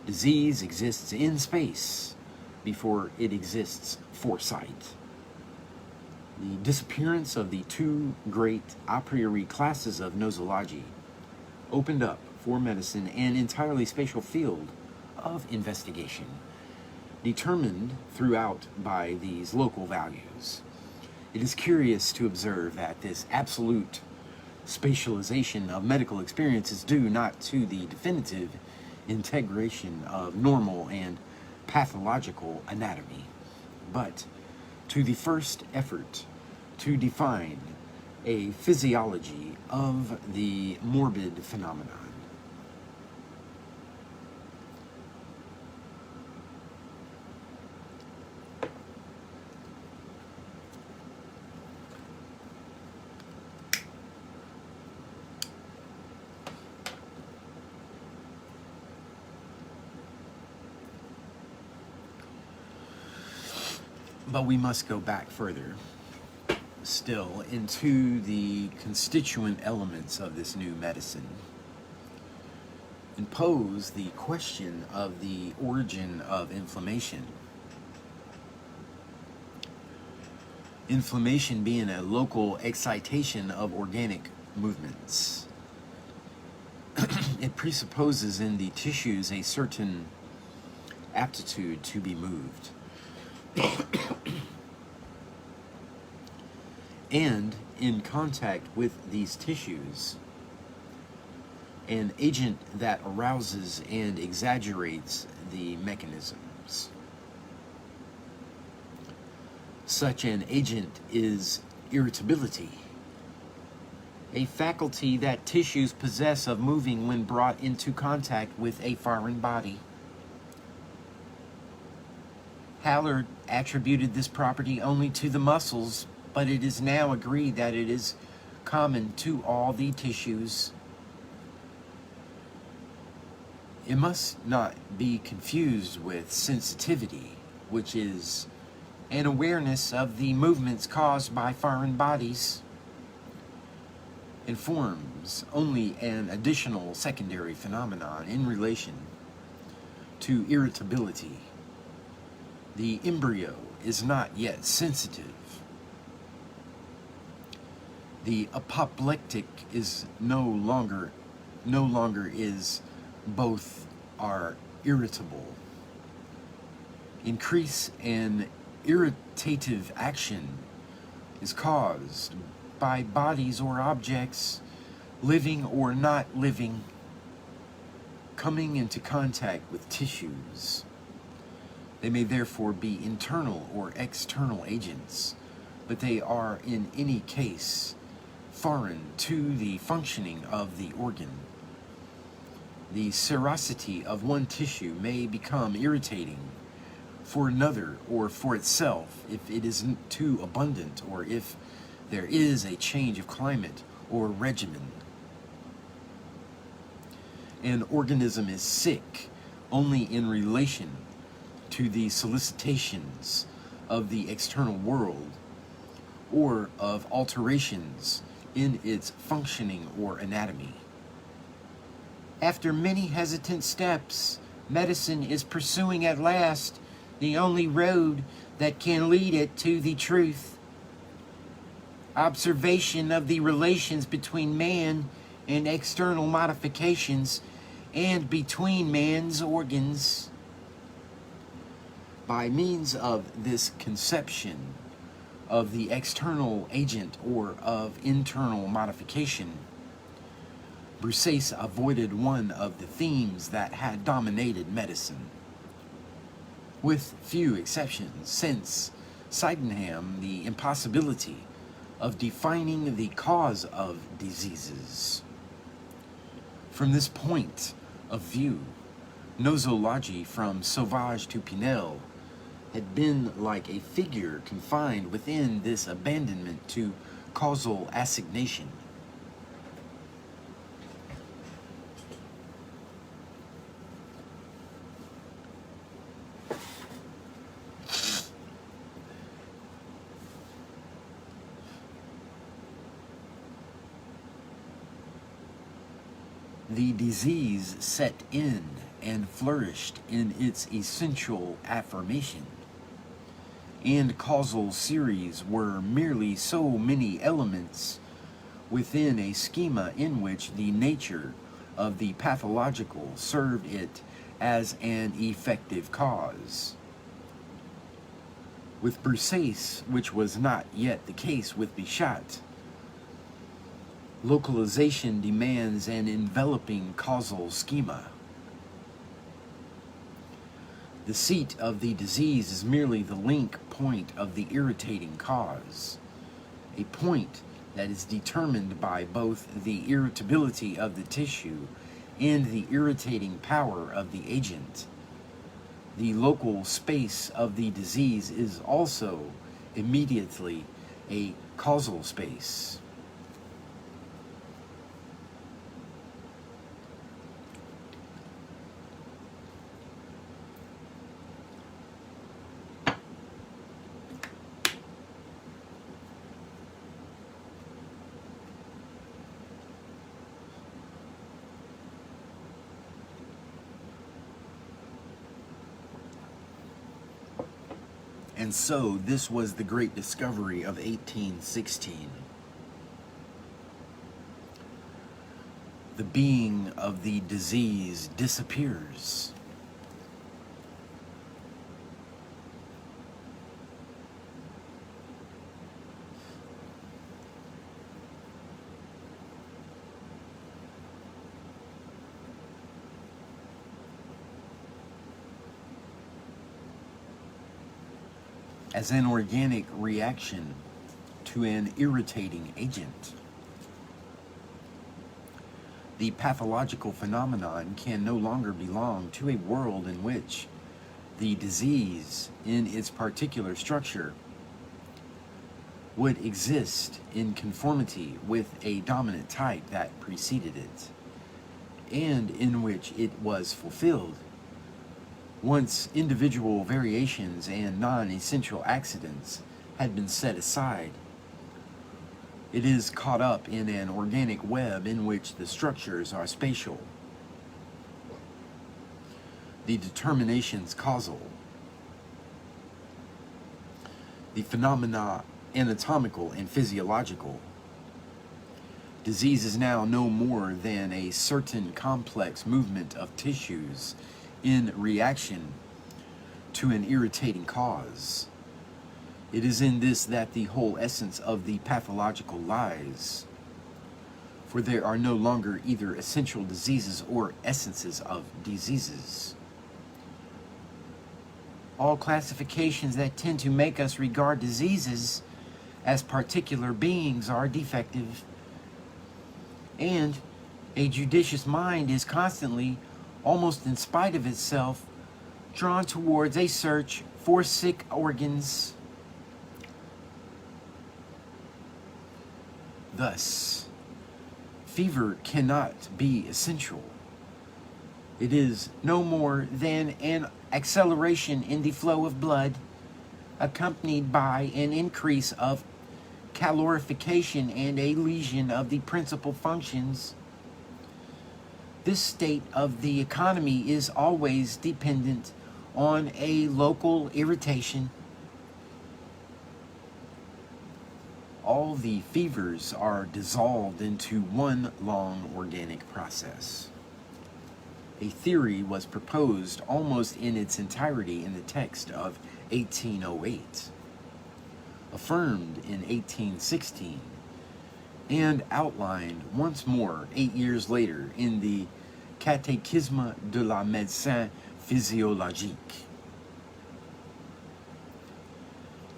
Disease exists in space before it exists for sight. The disappearance of the two great a priori classes of nosology opened up for medicine an entirely spatial field of investigation, determined throughout by these local values. It is curious to observe that this absolute spatialization of medical experience is due not to the definitive integration of normal and pathological anatomy, but to the first effort to define a physiology of the morbid phenomenon. But we must go back further still into the constituent elements of this new medicine and pose the question of the origin of inflammation. Inflammation being a local excitation of organic movements. It presupposes in the tissues a certain aptitude to be moved. And in contact with these tissues, an agent that arouses and exaggerates the mechanisms. Such an agent is irritability, a faculty that tissues possess of moving when brought into contact with a foreign body. Haller attributed this property only to the muscles, but it is now agreed that it is common to all the tissues. It must not be confused with sensitivity, which is an awareness of the movements caused by foreign bodies, and forms only an additional secondary phenomenon in relation to irritability. The embryo is not yet sensitive. The apoplectic is no longer is, both are irritable. Increase in irritative action is caused by bodies or objects, living or not living, coming into contact with tissues. They may therefore be internal or external agents, but they are in any case foreign to the functioning of the organ. The serosity of one tissue may become irritating for another or for itself if it is too abundant, or if there is a change of climate or regimen. An organism is sick only in relation to the solicitations of the external world, or of alterations in its functioning or anatomy. After many hesitant steps, medicine is pursuing at last the only road that can lead it to the truth. Observation of the relations between man and external modifications, and between man's organs. By means of this conception of the external agent or of internal modification, Broussais avoided one of the themes that had dominated medicine, with few exceptions, since Sydenham the impossibility of defining the cause of diseases. From this point of view, nosology from Sauvage to Pinel had been like a figure confined within this abandonment to causal assignation. The disease set in and flourished in its essential affirmation, and causal series were merely so many elements within a schema in which the nature of the pathological served it as an effective cause. With Broussais, which was not yet the case with Bichat, localization demands an enveloping causal schema. The seat of the disease is merely the link point of the irritating cause, a point that is determined by both the irritability of the tissue and the irritating power of the agent. The local space of the disease is also immediately a causal space. And so this was the great discovery of 1816. The being of the disease disappears. As an organic reaction to an irritating agent. The pathological phenomenon can no longer belong to a world in which the disease in its particular structure would exist in conformity with a dominant type that preceded it, and in which it was fulfilled. Once individual variations and non-essential accidents had been set aside, it is caught up in an organic web in which the structures are spatial, the determinations causal, the phenomena anatomical and physiological. Disease is now no more than a certain complex movement of tissues in reaction to an irritating cause. It is in this that the whole essence of the pathological lies, for there are no longer either essential diseases or essences of diseases. All classifications that tend to make us regard diseases as particular beings are defective, and a judicious mind is constantly, almost in spite of itself, drawn towards a search for sick organs. Thus, fever cannot be essential. It is no more than an acceleration in the flow of blood, accompanied by an increase of calorification and a lesion of the principal functions. This state of the economy is always dependent on a local irritation. All the fevers are dissolved into one long organic process. A theory was proposed almost in its entirety in the text of 1808, affirmed in 1816, and outlined once more 8 years later in the Catéchisme de la médecine physiologique.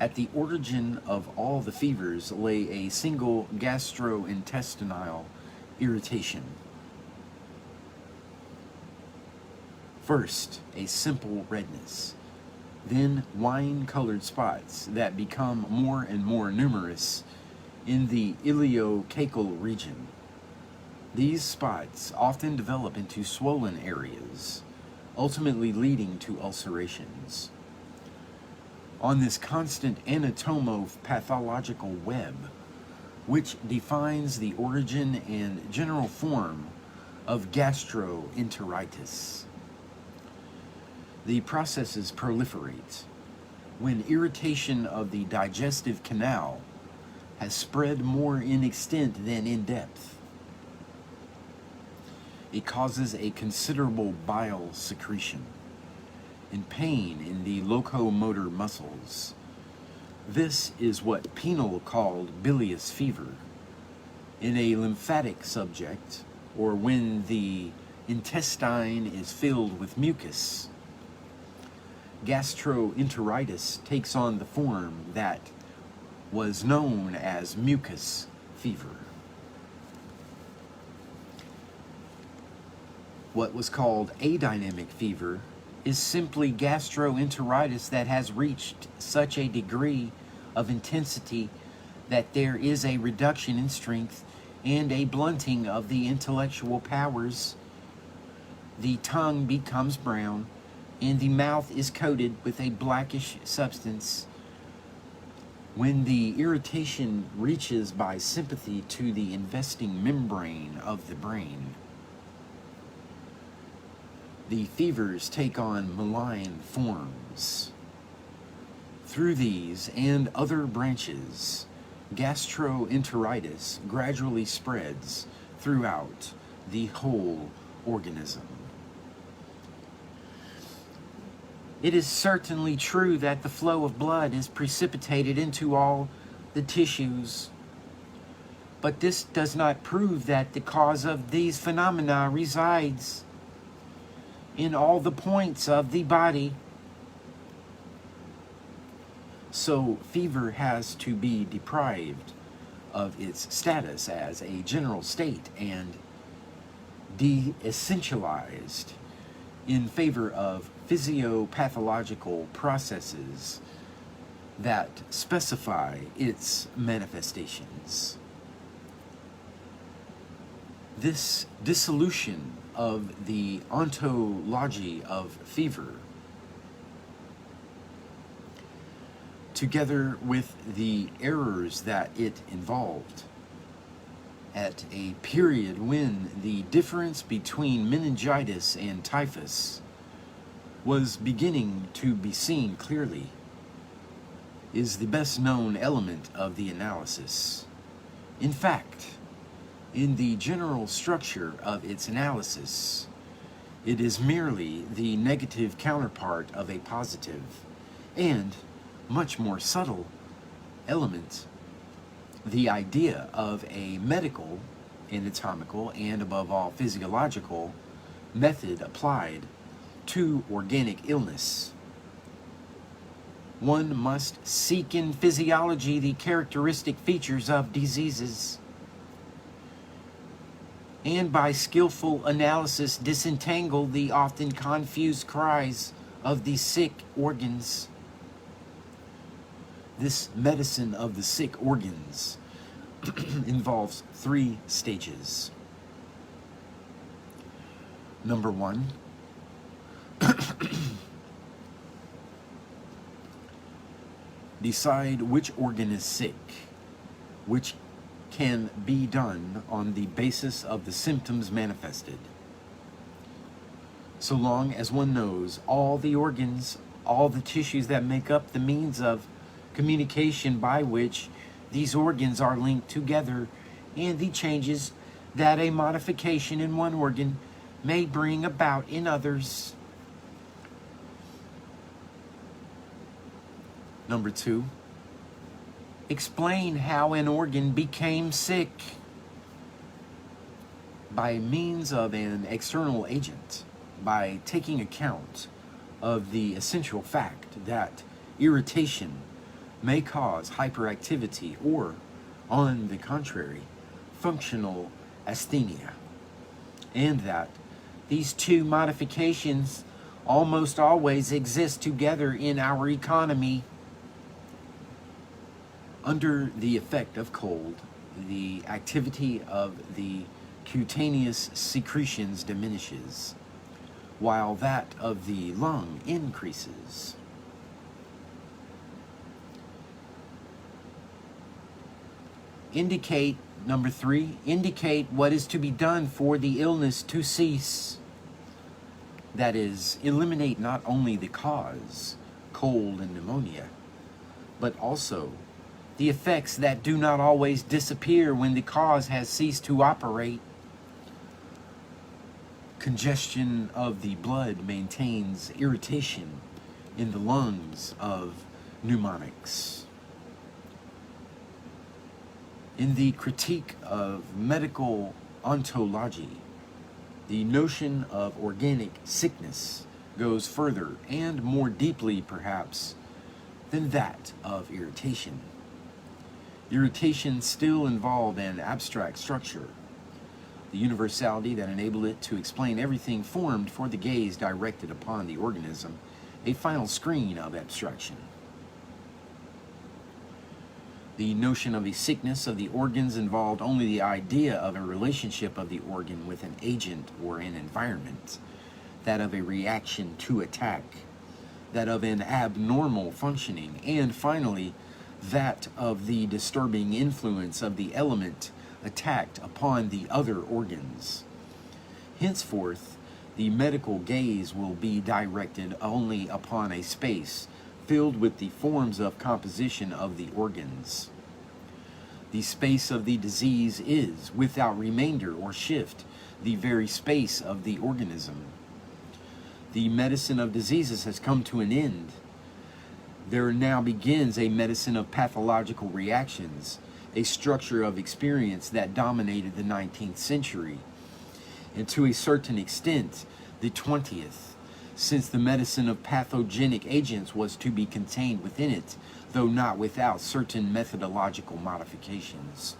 At the origin of all the fevers lay a single gastrointestinal irritation. First, a simple redness, then wine-colored spots that become more and more numerous in the iliocacal region. These spots often develop into swollen areas, ultimately leading to ulcerations. On this constant anatomo-pathological web, which defines the origin and general form of gastroenteritis, the processes proliferate. When irritation of the digestive canal has spread more in extent than in depth, it causes a considerable bile secretion and pain in the locomotor muscles. This is what Penal called bilious fever. In a lymphatic subject, or when the intestine is filled with mucus, gastroenteritis takes on the form that was known as mucus fever. What was called adynamic fever is simply gastroenteritis that has reached such a degree of intensity that there is a reduction in strength and a blunting of the intellectual powers. The tongue becomes brown, and the mouth is coated with a blackish substance. When the irritation reaches by sympathy to the investing membrane of the brain, the fevers take on malign forms. Through these and other branches, gastroenteritis gradually spreads throughout the whole organism. It is certainly true that the flow of blood is precipitated into all the tissues, but this does not prove that the cause of these phenomena resides in all the points of the body. So fever has to be deprived of its status as a general state and de-essentialized in favor of physiopathological processes that specify its manifestations. This dissolution of the ontology of fever, together with the errors that it involved, at a period when the difference between meningitis and typhus was beginning to be seen clearly, is the best known element of the analysis. In fact, in the general structure of its analysis, it is merely the negative counterpart of a positive and much more subtle element, the idea of a medical, anatomical, and above all physiological method applied to organic illness. One must seek in physiology the characteristic features of diseases, and by skillful analysis disentangle the often confused cries of the sick organs. This medicine of the sick organs involves 3 stages. Number 1, decide which organ is sick, which can be done on the basis of the symptoms manifested. So long as one knows all the organs, all the tissues that make up the means of communication by which these organs are linked together, and the changes that a modification in one organ may bring about in others. Number 2, explain how an organ became sick by means of an external agent, by taking account of the essential fact that irritation may cause hyperactivity or, on the contrary, functional asthenia, and that these 2 modifications almost always exist together in our economy. Under the effect of cold, the activity of the cutaneous secretions diminishes, while that of the lung increases. Number 3, indicate what is to be done for the illness to cease. That is, eliminate not only the cause, cold and pneumonia, but also the effects that do not always disappear when the cause has ceased to operate. Congestion of the blood maintains irritation in the lungs of pneumonics. In the critique of medical ontology, the notion of organic sickness goes further and more deeply, perhaps, than that of irritation. Irritation still involved an abstract structure, the universality that enabled it to explain everything formed for the gaze directed upon the organism, a final screen of abstraction. The notion of a sickness of the organs involved only the idea of a relationship of the organ with an agent or an environment, that of a reaction to attack, that of an abnormal functioning, and finally, that of the disturbing influence of the element attacked upon the other organs. Henceforth, the medical gaze will be directed only upon a space filled with the forms of composition of the organs. The space of the disease is, without remainder or shift, the very space of the organism. The medicine of diseases has come to an end. There now begins a medicine of pathological reactions, a structure of experience that dominated the 19th century, and to a certain extent, the 20th, since the medicine of pathogenic agents was to be contained within it, though not without certain methodological modifications.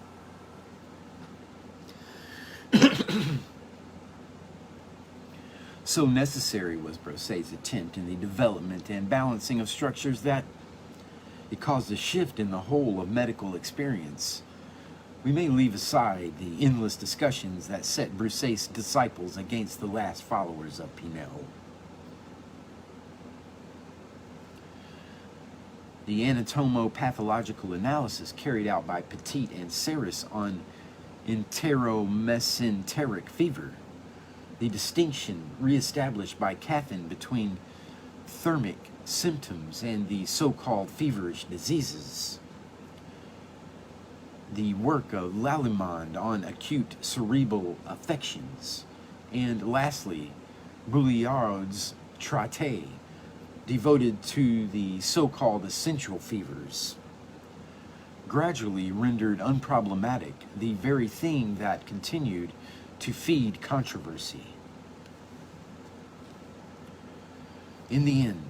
So necessary was Brousset's attempt in the development and balancing of structures that it caused a shift in the whole of medical experience. We may leave aside the endless discussions that set Brousset's disciples against the last followers of Pinel. The anatomo-pathological analysis carried out by Petit and Serres on enteromesenteric fever, the distinction reestablished by Caffin between thermic symptoms and the so-called feverish diseases, the work of Lallemande on acute cerebral affections, and lastly, Bouillard's traité devoted to the so-called essential fevers, gradually rendered unproblematic the very thing that continued to feed controversy. In the end,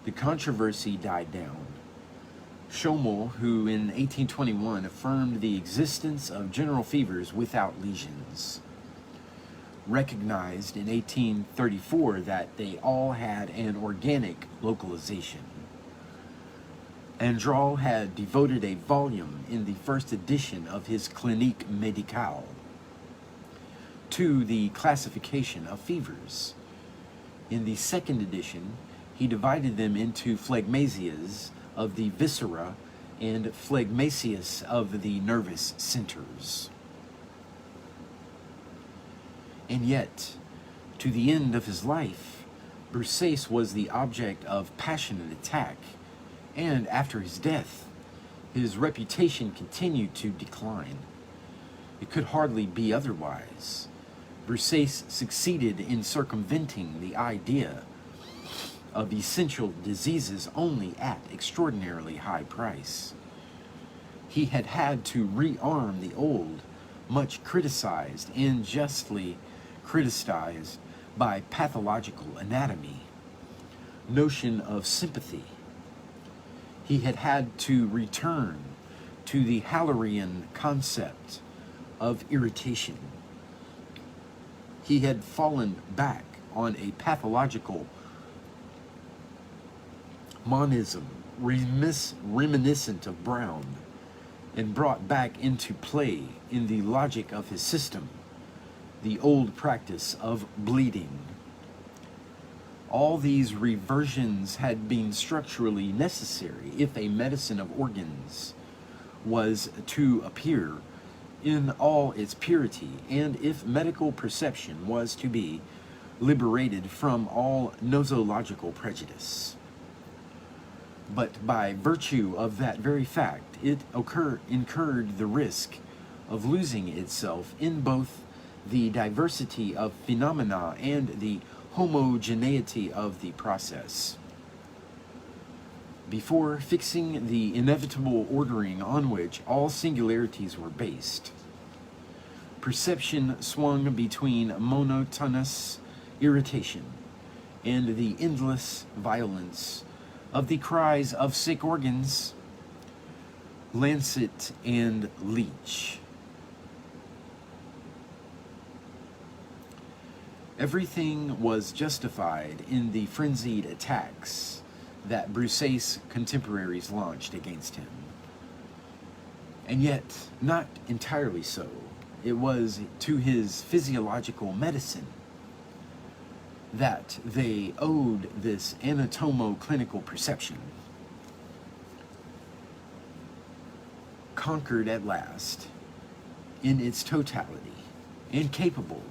the controversy died down. Schommel, who in 1821 affirmed the existence of general fevers without lesions, recognized in 1834 that they all had an organic localization. Andral had devoted a volume in the first edition of his Clinique Médicale to the classification of fevers. In the second edition, he divided them into phlegmasias of the viscera and phlegmasias of the nervous centers. And yet, to the end of his life, Brousset was the object of passionate attack, and after his death, his reputation continued to decline. It could hardly be otherwise. Brousset succeeded in circumventing the idea of essential diseases only at extraordinarily high price. He had had to rearm the old, much criticized and justly criticized by pathological anatomy, notion of sympathy. He had had to return to the Hallerian concept of irritation. He had fallen back on a pathological monism reminiscent of Brown, and brought back into play in the logic of his system the old practice of bleeding. All these reversions had been structurally necessary if a medicine of organs was to appear in all its purity, and if medical perception was to be liberated from all nosological prejudice. But by virtue of that very fact, it incurred the risk of losing itself in both the diversity of phenomena and the homogeneity of the process. Before fixing the inevitable ordering on which all singularities were based, perception swung between monotonous irritation and the endless violence of the cries of sick organs, Lancet and Leech. Everything was justified in the frenzied attacks that Brousset's contemporaries launched against him. And yet, not entirely so. It was to his physiological medicine that they owed this anatomo-clinical perception, conquered at last in its totality and capable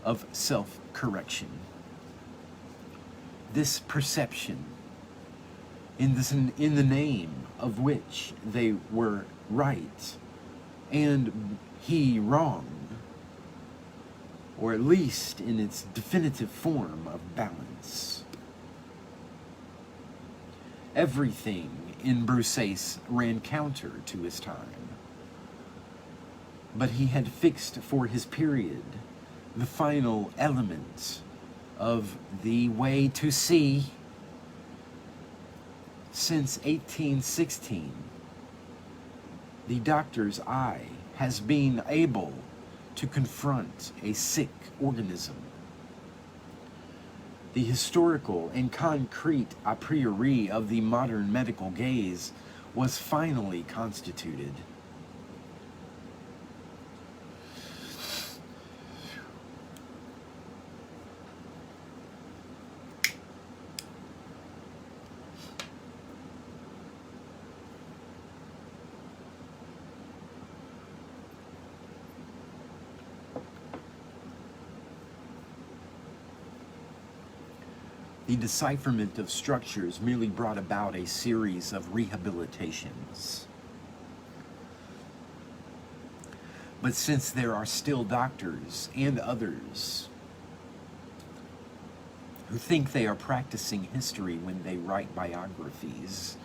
of self-correction. This perception, in the name of which they were right and he wrong, or at least in its definitive form of balance. Everything in Brousset ran counter to his time, but he had fixed for his period the final element of the way to see. Since 1816, the doctor's eye has been able to confront a sick organism. The historical and concrete a priori of the modern medical gaze was finally constituted. The decipherment of structures merely brought about a series of rehabilitations. But since there are still doctors and others who think they are practicing history when they write biographies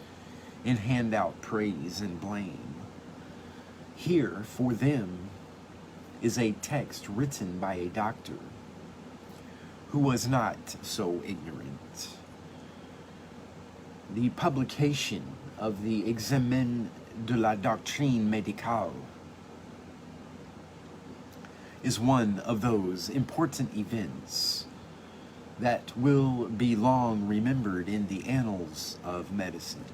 and hand out praise and blame, here for them is a text written by a doctor who was not so ignorant. The publication of the Examen de la Doctrine Médicale is one of those important events that will be long remembered in the annals of medicine.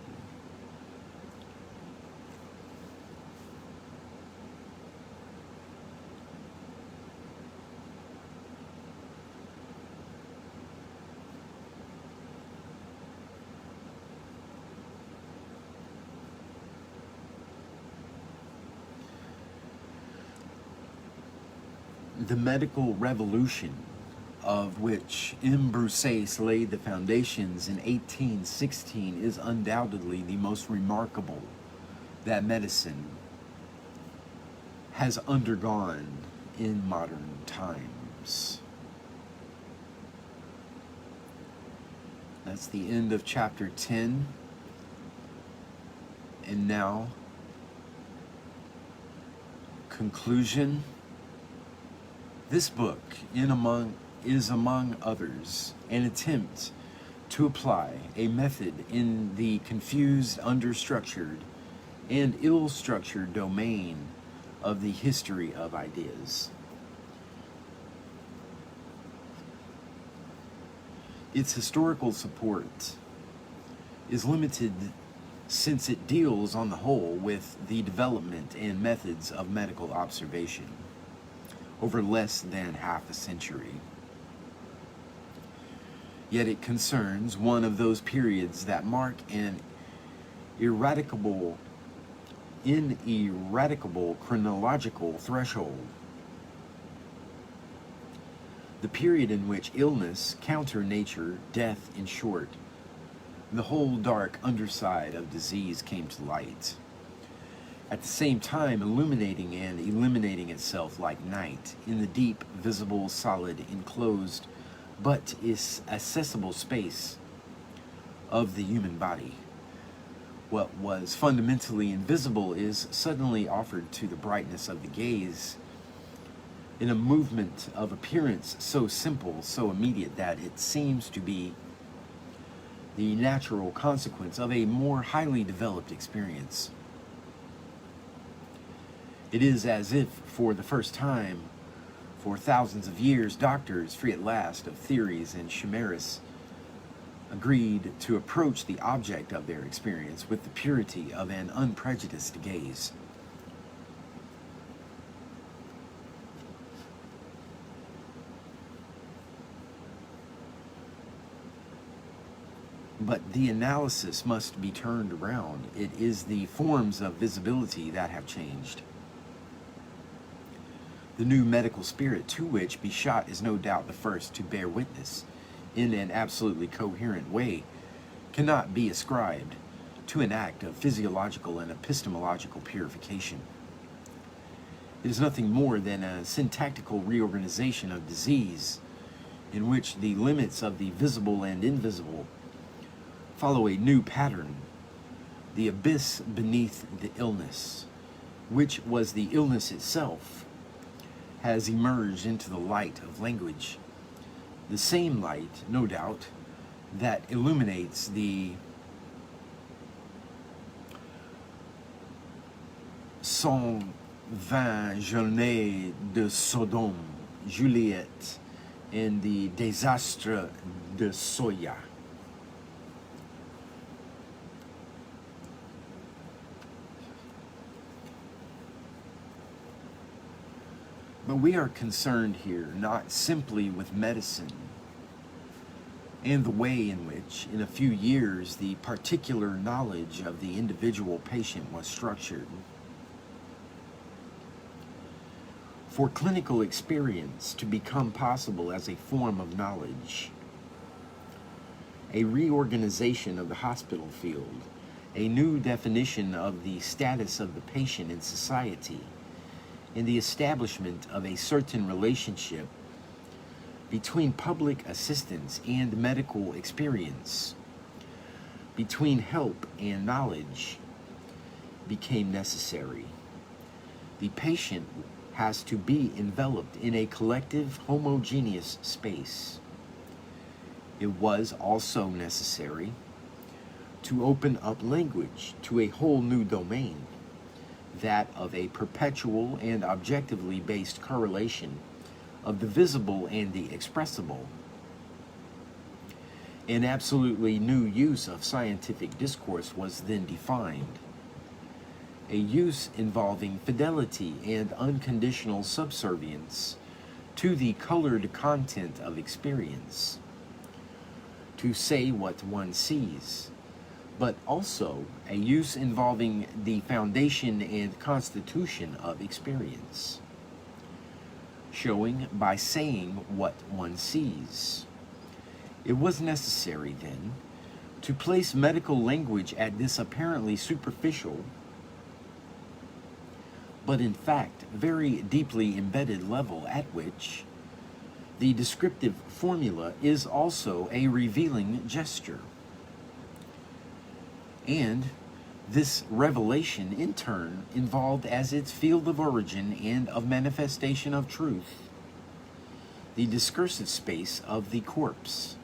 The medical revolution, of which M. Broussais laid the foundations in 1816, is undoubtedly the most remarkable that medicine has undergone in modern times. That's the end of chapter 10. And now, conclusion. This book is among others an attempt to apply a method in the confused, understructured, and ill-structured domain of the history of ideas. Its historical support is limited since it deals on the whole with the development and methods of medical observation over less than half a century. Yet it concerns one of those periods that mark an ineradicable chronological threshold. The period in which illness, counter nature, death, in short, the whole dark underside of disease came to light, at the same time illuminating and eliminating itself like night in the deep, visible, solid, enclosed, but is accessible space of the human body. What was fundamentally invisible is suddenly offered to the brightness of the gaze in a movement of appearance so simple, so immediate, that it seems to be the natural consequence of a more highly developed experience. It is as if, for the first time, for thousands of years, doctors, free at last of theories and chimeras, agreed to approach the object of their experience with the purity of an unprejudiced gaze. But the analysis must be turned around. It is the forms of visibility that have changed. The new medical spirit to which Bichat is no doubt the first to bear witness in an absolutely coherent way cannot be ascribed to an act of physiological and epistemological purification. It is nothing more than a syntactical reorganization of disease in which the limits of the visible and invisible follow a new pattern. The abyss beneath the illness, which was the illness itself, has emerged into the light of language. The same light, no doubt, that illuminates the 120 journées de Sodome, Juliet, in the Désastre de Soya. But we are concerned here not simply with medicine and the way in which, in a few years, the particular knowledge of the individual patient was structured. For clinical experience to become possible as a form of knowledge, a reorganization of the hospital field, a new definition of the status of the patient in society, and the establishment of a certain relationship between public assistance and medical experience, between help and knowledge, became necessary. The patient has to be enveloped in a collective, homogeneous space. It was also necessary to open up language to a whole new domain, that of a perpetual and objectively based correlation of the visible and the expressible. An absolutely new use of scientific discourse was then defined, a use involving fidelity and unconditional subservience to the colored content of experience, to say what one sees, but also a use involving the foundation and constitution of experience, showing by saying what one sees. It was necessary, then, to place medical language at this apparently superficial, but in fact very deeply embedded level at which the descriptive formula is also a revealing gesture. And this revelation, in turn, involved as its field of origin and of manifestation of truth the discursive space of the corpse,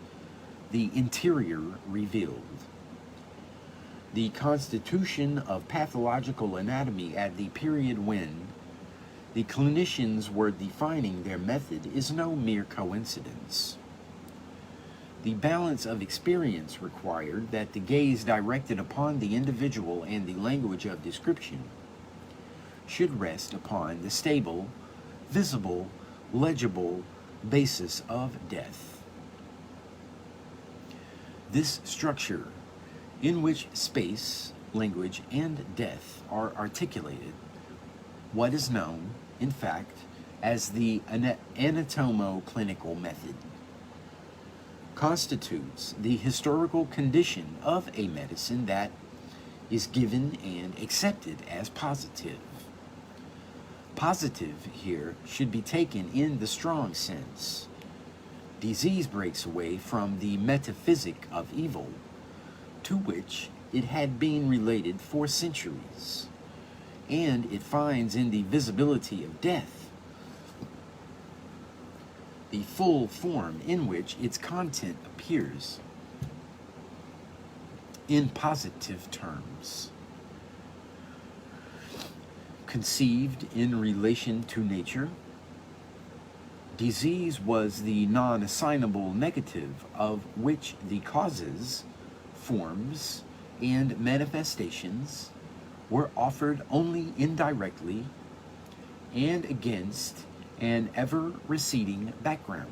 the interior revealed. The constitution of pathological anatomy at the period when the clinicians were defining their method is no mere coincidence. The balance of experience required that the gaze directed upon the individual and the language of description should rest upon the stable, visible, legible basis of death. This structure, in which space, language, and death are articulated, what is known, in fact, as the anatomo-clinical method, constitutes the historical condition of a medicine that is given and accepted as positive. Positive here should be taken in the strong sense. Disease breaks away from the metaphysic of evil, to which it had been related for centuries, and it finds in the visibility of death the full form in which its content appears in positive terms. Conceived in relation to nature, disease was the non-assignable negative of which the causes, forms, and manifestations were offered only indirectly and against an ever-receding background.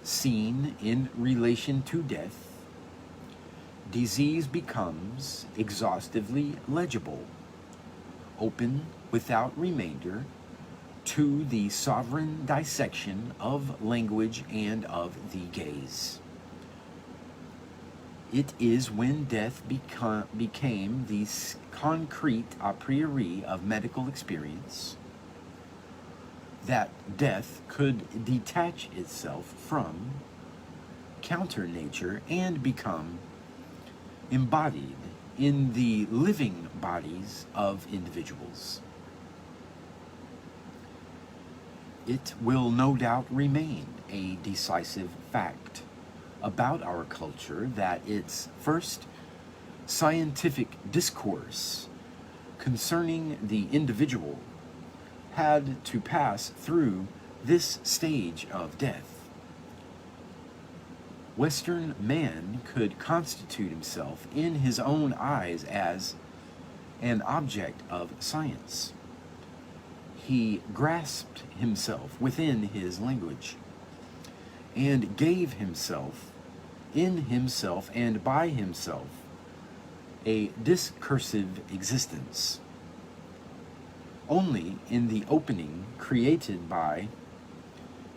Seen in relation to death, disease becomes exhaustively legible, open without remainder to the sovereign dissection of language and of the gaze. It is when death became the concrete a priori of medical experience that death could detach itself from counter nature and become embodied in the living bodies of individuals. It will no doubt remain a decisive fact about our culture that its first scientific discourse concerning the individual had to pass through this stage of death. Western man could constitute himself in his own eyes as an object of science. He grasped himself within his language and gave himself, in himself and by himself, a discursive existence, only in the opening created by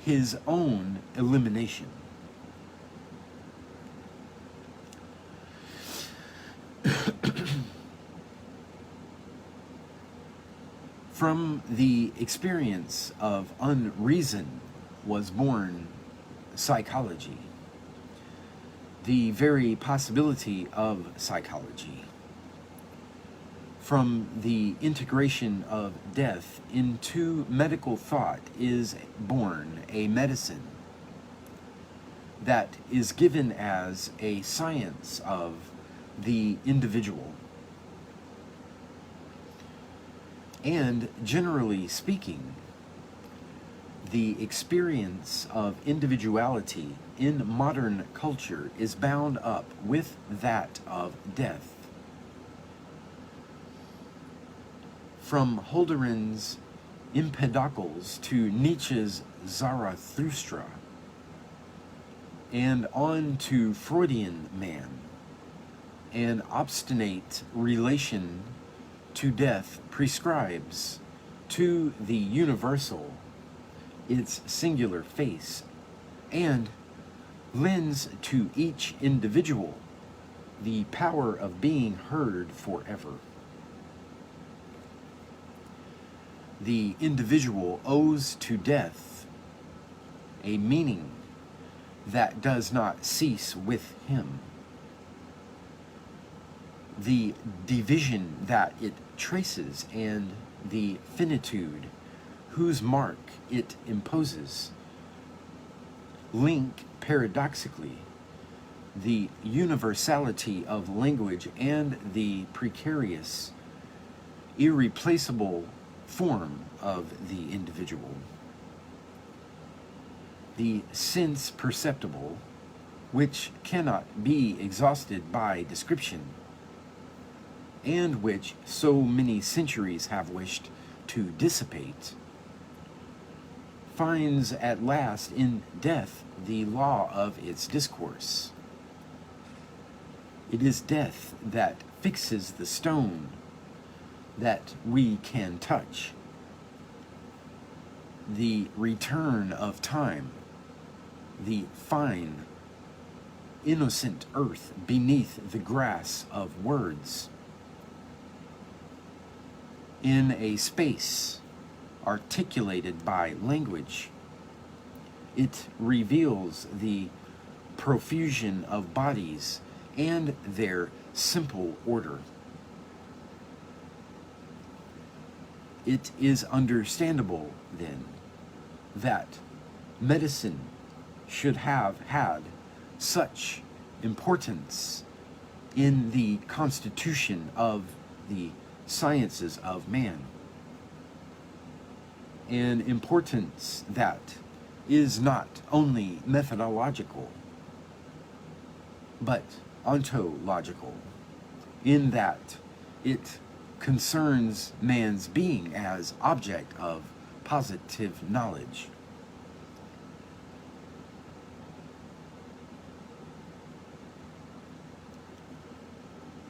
his own elimination. From the experience of unreason was born psychology, the very possibility of psychology. From the integration of death into medical thought is born a medicine that is given as a science of the individual. And generally speaking, the experience of individuality in modern culture is bound up with that of death. From Holderlin's Empedocles to Nietzsche's Zarathustra, and on to Freudian man, an obstinate relation to death prescribes to the universal its singular face, and lends to each individual the power of being heard forever. The individual owes to death a meaning that does not cease with him. The division that it traces and the finitude whose mark it imposes link paradoxically the universality of language and the precarious, irreplaceable form of the individual. The sense perceptible, which cannot be exhausted by description, and which so many centuries have wished to dissipate, finds at last in death the law of its discourse. It is death that fixes the stone that we can touch. The return of time, the fine, innocent earth beneath the grass of words, in a space articulated by language. It reveals the profusion of bodies and their simple order. It is understandable, then, that medicine should have had such importance in the constitution of the sciences of man, an importance that is not only methodological, but ontological, in that it concerns man's being as object of positive knowledge.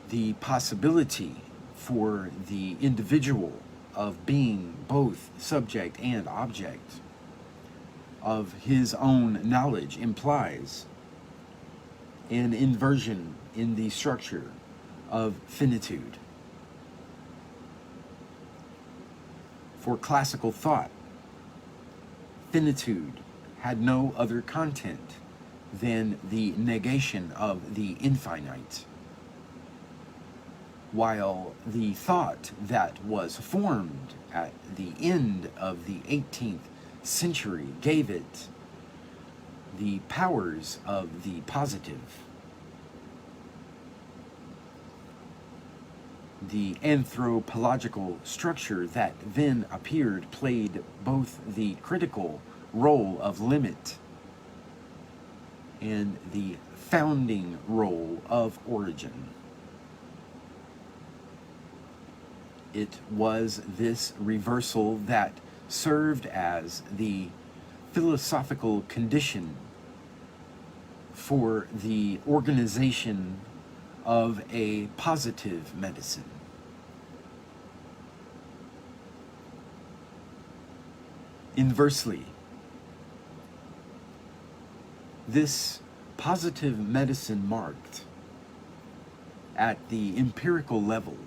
The possibility for the individual of being both subject and object of his own knowledge implies an inversion in the structure of finitude. For classical thought, finitude had no other content than the negation of the infinite, while the thought that was formed at the end of the 18th century gave it the powers of the positive. The anthropological structure that then appeared played both the critical role of limit and the founding role of origin. It was this reversal that served as the philosophical condition for the organization of a positive medicine. Inversely, this positive medicine marked, at the empirical level,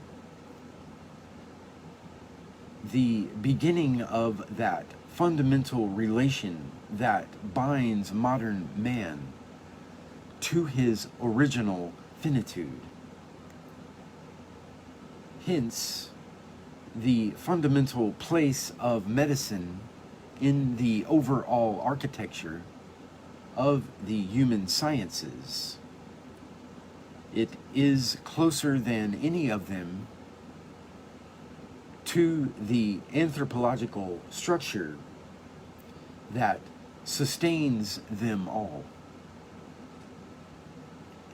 the beginning of that fundamental relation that binds modern man to his original finitude. Hence, the fundamental place of medicine in the overall architecture of the human sciences. It is closer than any of them to the anthropological structure that sustains them all.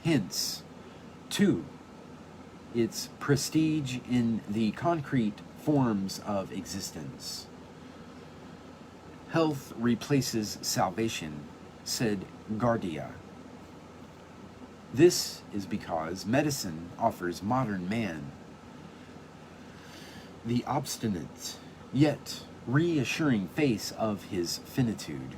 Hence, too, its prestige in the concrete forms of existence. Health replaces salvation, said Gardia. This is because medicine offers modern man the obstinate yet reassuring face of his finitude.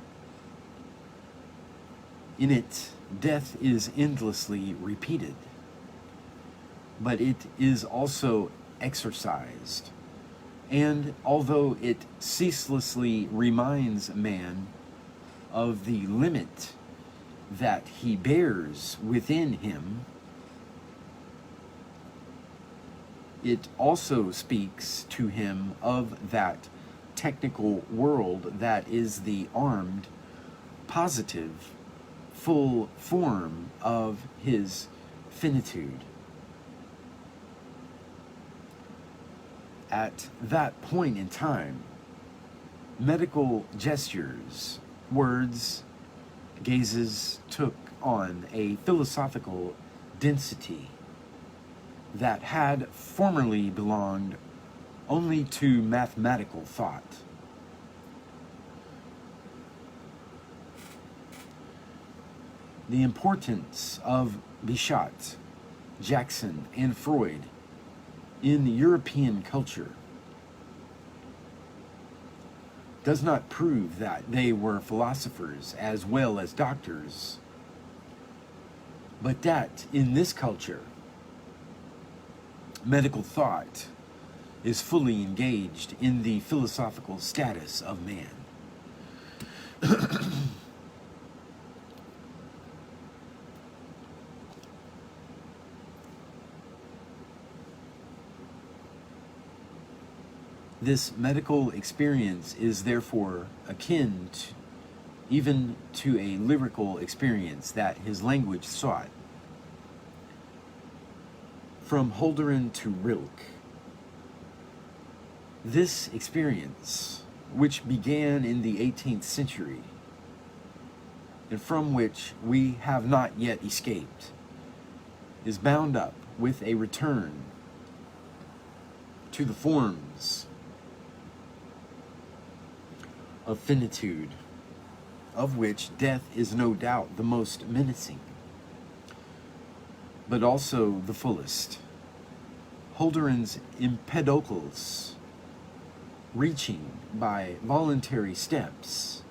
In it, death is endlessly repeated, but it is also exorcised. And although it ceaselessly reminds man of the limit that he bears within him, it also speaks to him of that technical world that is the armed, positive, full form of his finitude. At that point in time, medical gestures, words, gazes took on a philosophical density that had formerly belonged only to mathematical thought. The importance of Bichat, Jackson, and Freud in European culture does not prove that they were philosophers as well as doctors, but that in this culture, medical thought is fully engaged in the philosophical status of man. This medical experience is therefore akin even to a lyrical experience that his language sought. From Holderlin to Rilke, this experience, which began in the 18th century, and from which we have not yet escaped, is bound up with a return to the forms of finitude, of which death is no doubt the most menacing, but also the fullest. Holderlin's Empedocles, reaching by voluntary steps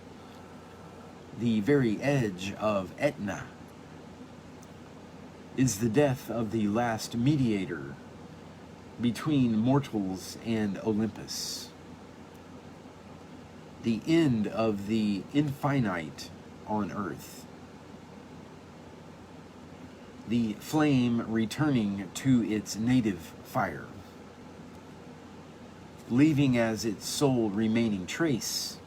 the very edge of Etna, is the death of the last mediator between mortals and Olympus, the end of the infinite on earth, the flame returning to its native fire, leaving as its sole remaining trace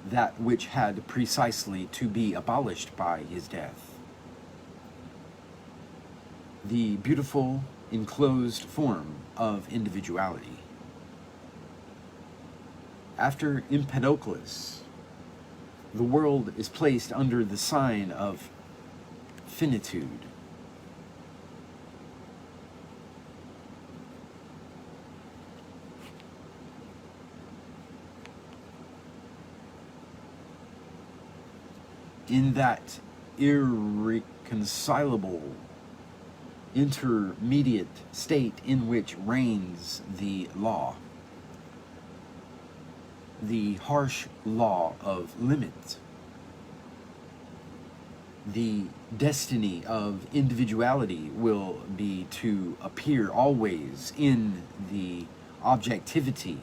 that which had precisely to be abolished by his death, the beautiful enclosed form of individuality. After Empedocles, the world is placed under the sign of finitude. In that irreconcilable intermediate state in which reigns the law, the harsh law of limit, the destiny of individuality will be to appear always in the objectivity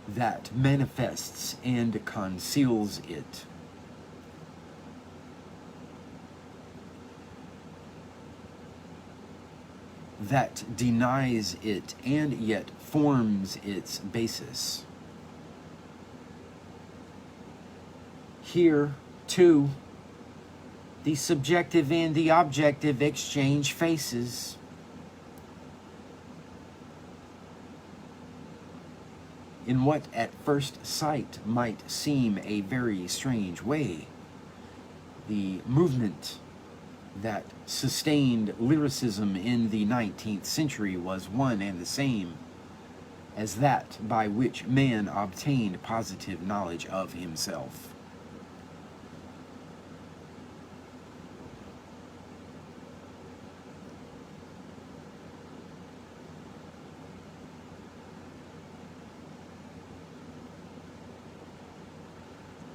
that manifests and conceals it. That denies it and yet forms its basis. Here, too, the subjective and the objective exchange faces. In what at first sight might seem a very strange way, the movement that sustained lyricism in the 19th century was one and the same as that by which man obtained positive knowledge of himself.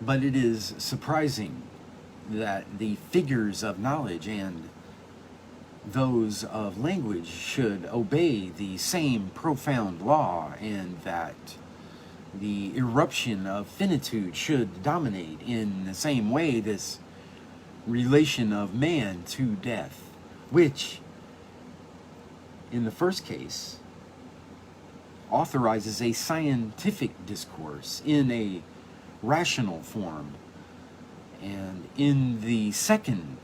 But it is surprising that the figures of knowledge and those of language should obey the same profound law, and that the eruption of finitude should dominate in the same way this relation of man to death, which, in the first case, authorizes a scientific discourse in a rational form, and in the second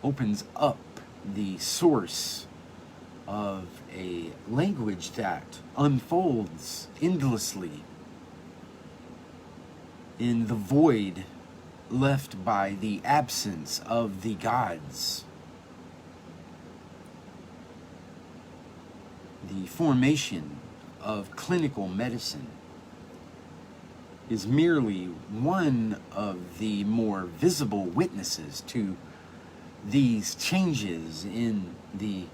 opens up the source of a language that unfolds endlessly in the void left by the absence of the gods. The formation of clinical medicine is merely one of the more visible witnesses to these changes in the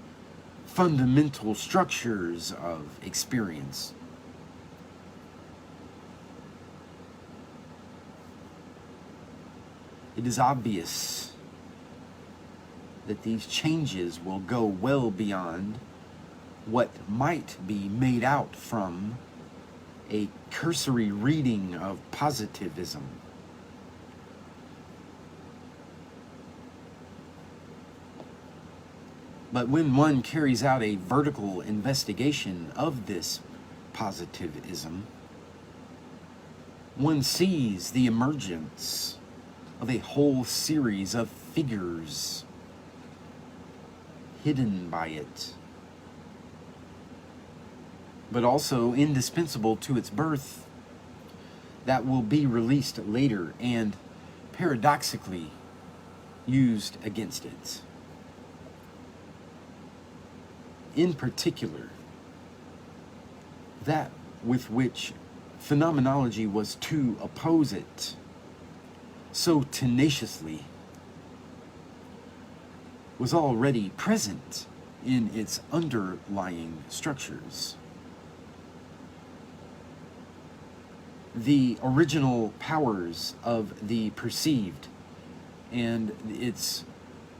fundamental structures of experience. It is obvious that these changes will go well beyond what might be made out from a cursory reading of positivism. But when one carries out a vertical investigation of this positivism, one sees the emergence of a whole series of figures hidden by it, but also indispensable to its birth, that will be released later and paradoxically used against it. In particular, that with which phenomenology was to oppose it so tenaciously was already present in its underlying structures. The original powers of the perceived and its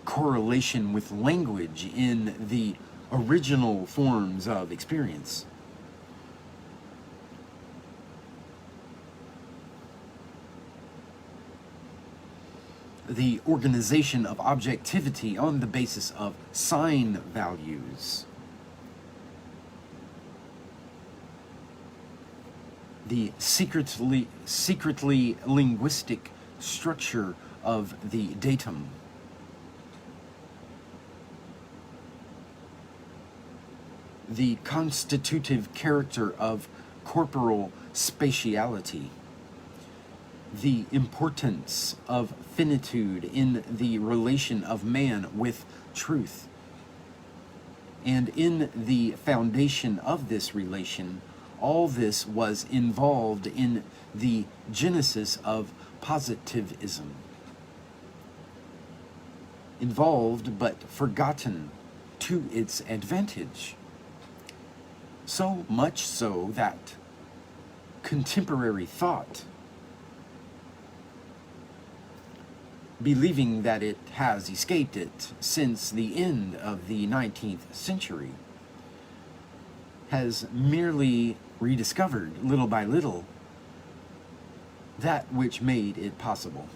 correlation with language in the original forms of experience. The organization of objectivity on the basis of sign values. The secretly linguistic structure of the datum. The constitutive character of corporal spatiality, the importance of finitude in the relation of man with truth. And in the foundation of this relation, all this was involved in the genesis of positivism. Involved but forgotten to its advantage. So much so that contemporary thought, believing that it has escaped it since the end of the 19th century, has merely rediscovered, little by little, that which made it possible.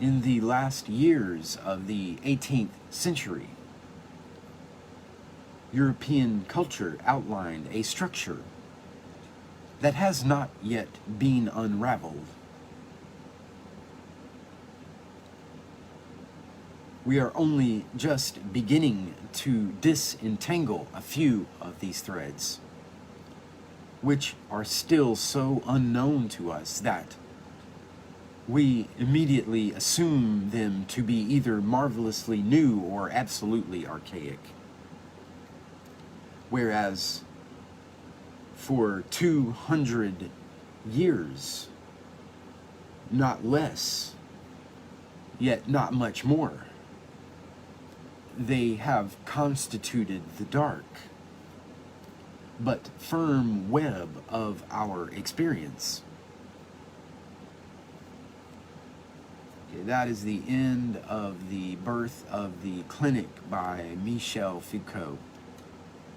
In the last years of the 18th century, European culture outlined a structure that has not yet been unraveled. We are only just beginning to disentangle a few of these threads, which are still so unknown to us that we immediately assume them to be either marvelously new or absolutely archaic. Whereas for 200 years, not less, yet not much more, they have constituted the dark, but firm web of our experience. Okay, that is the end of the Birth of the Clinic by Michel Foucault.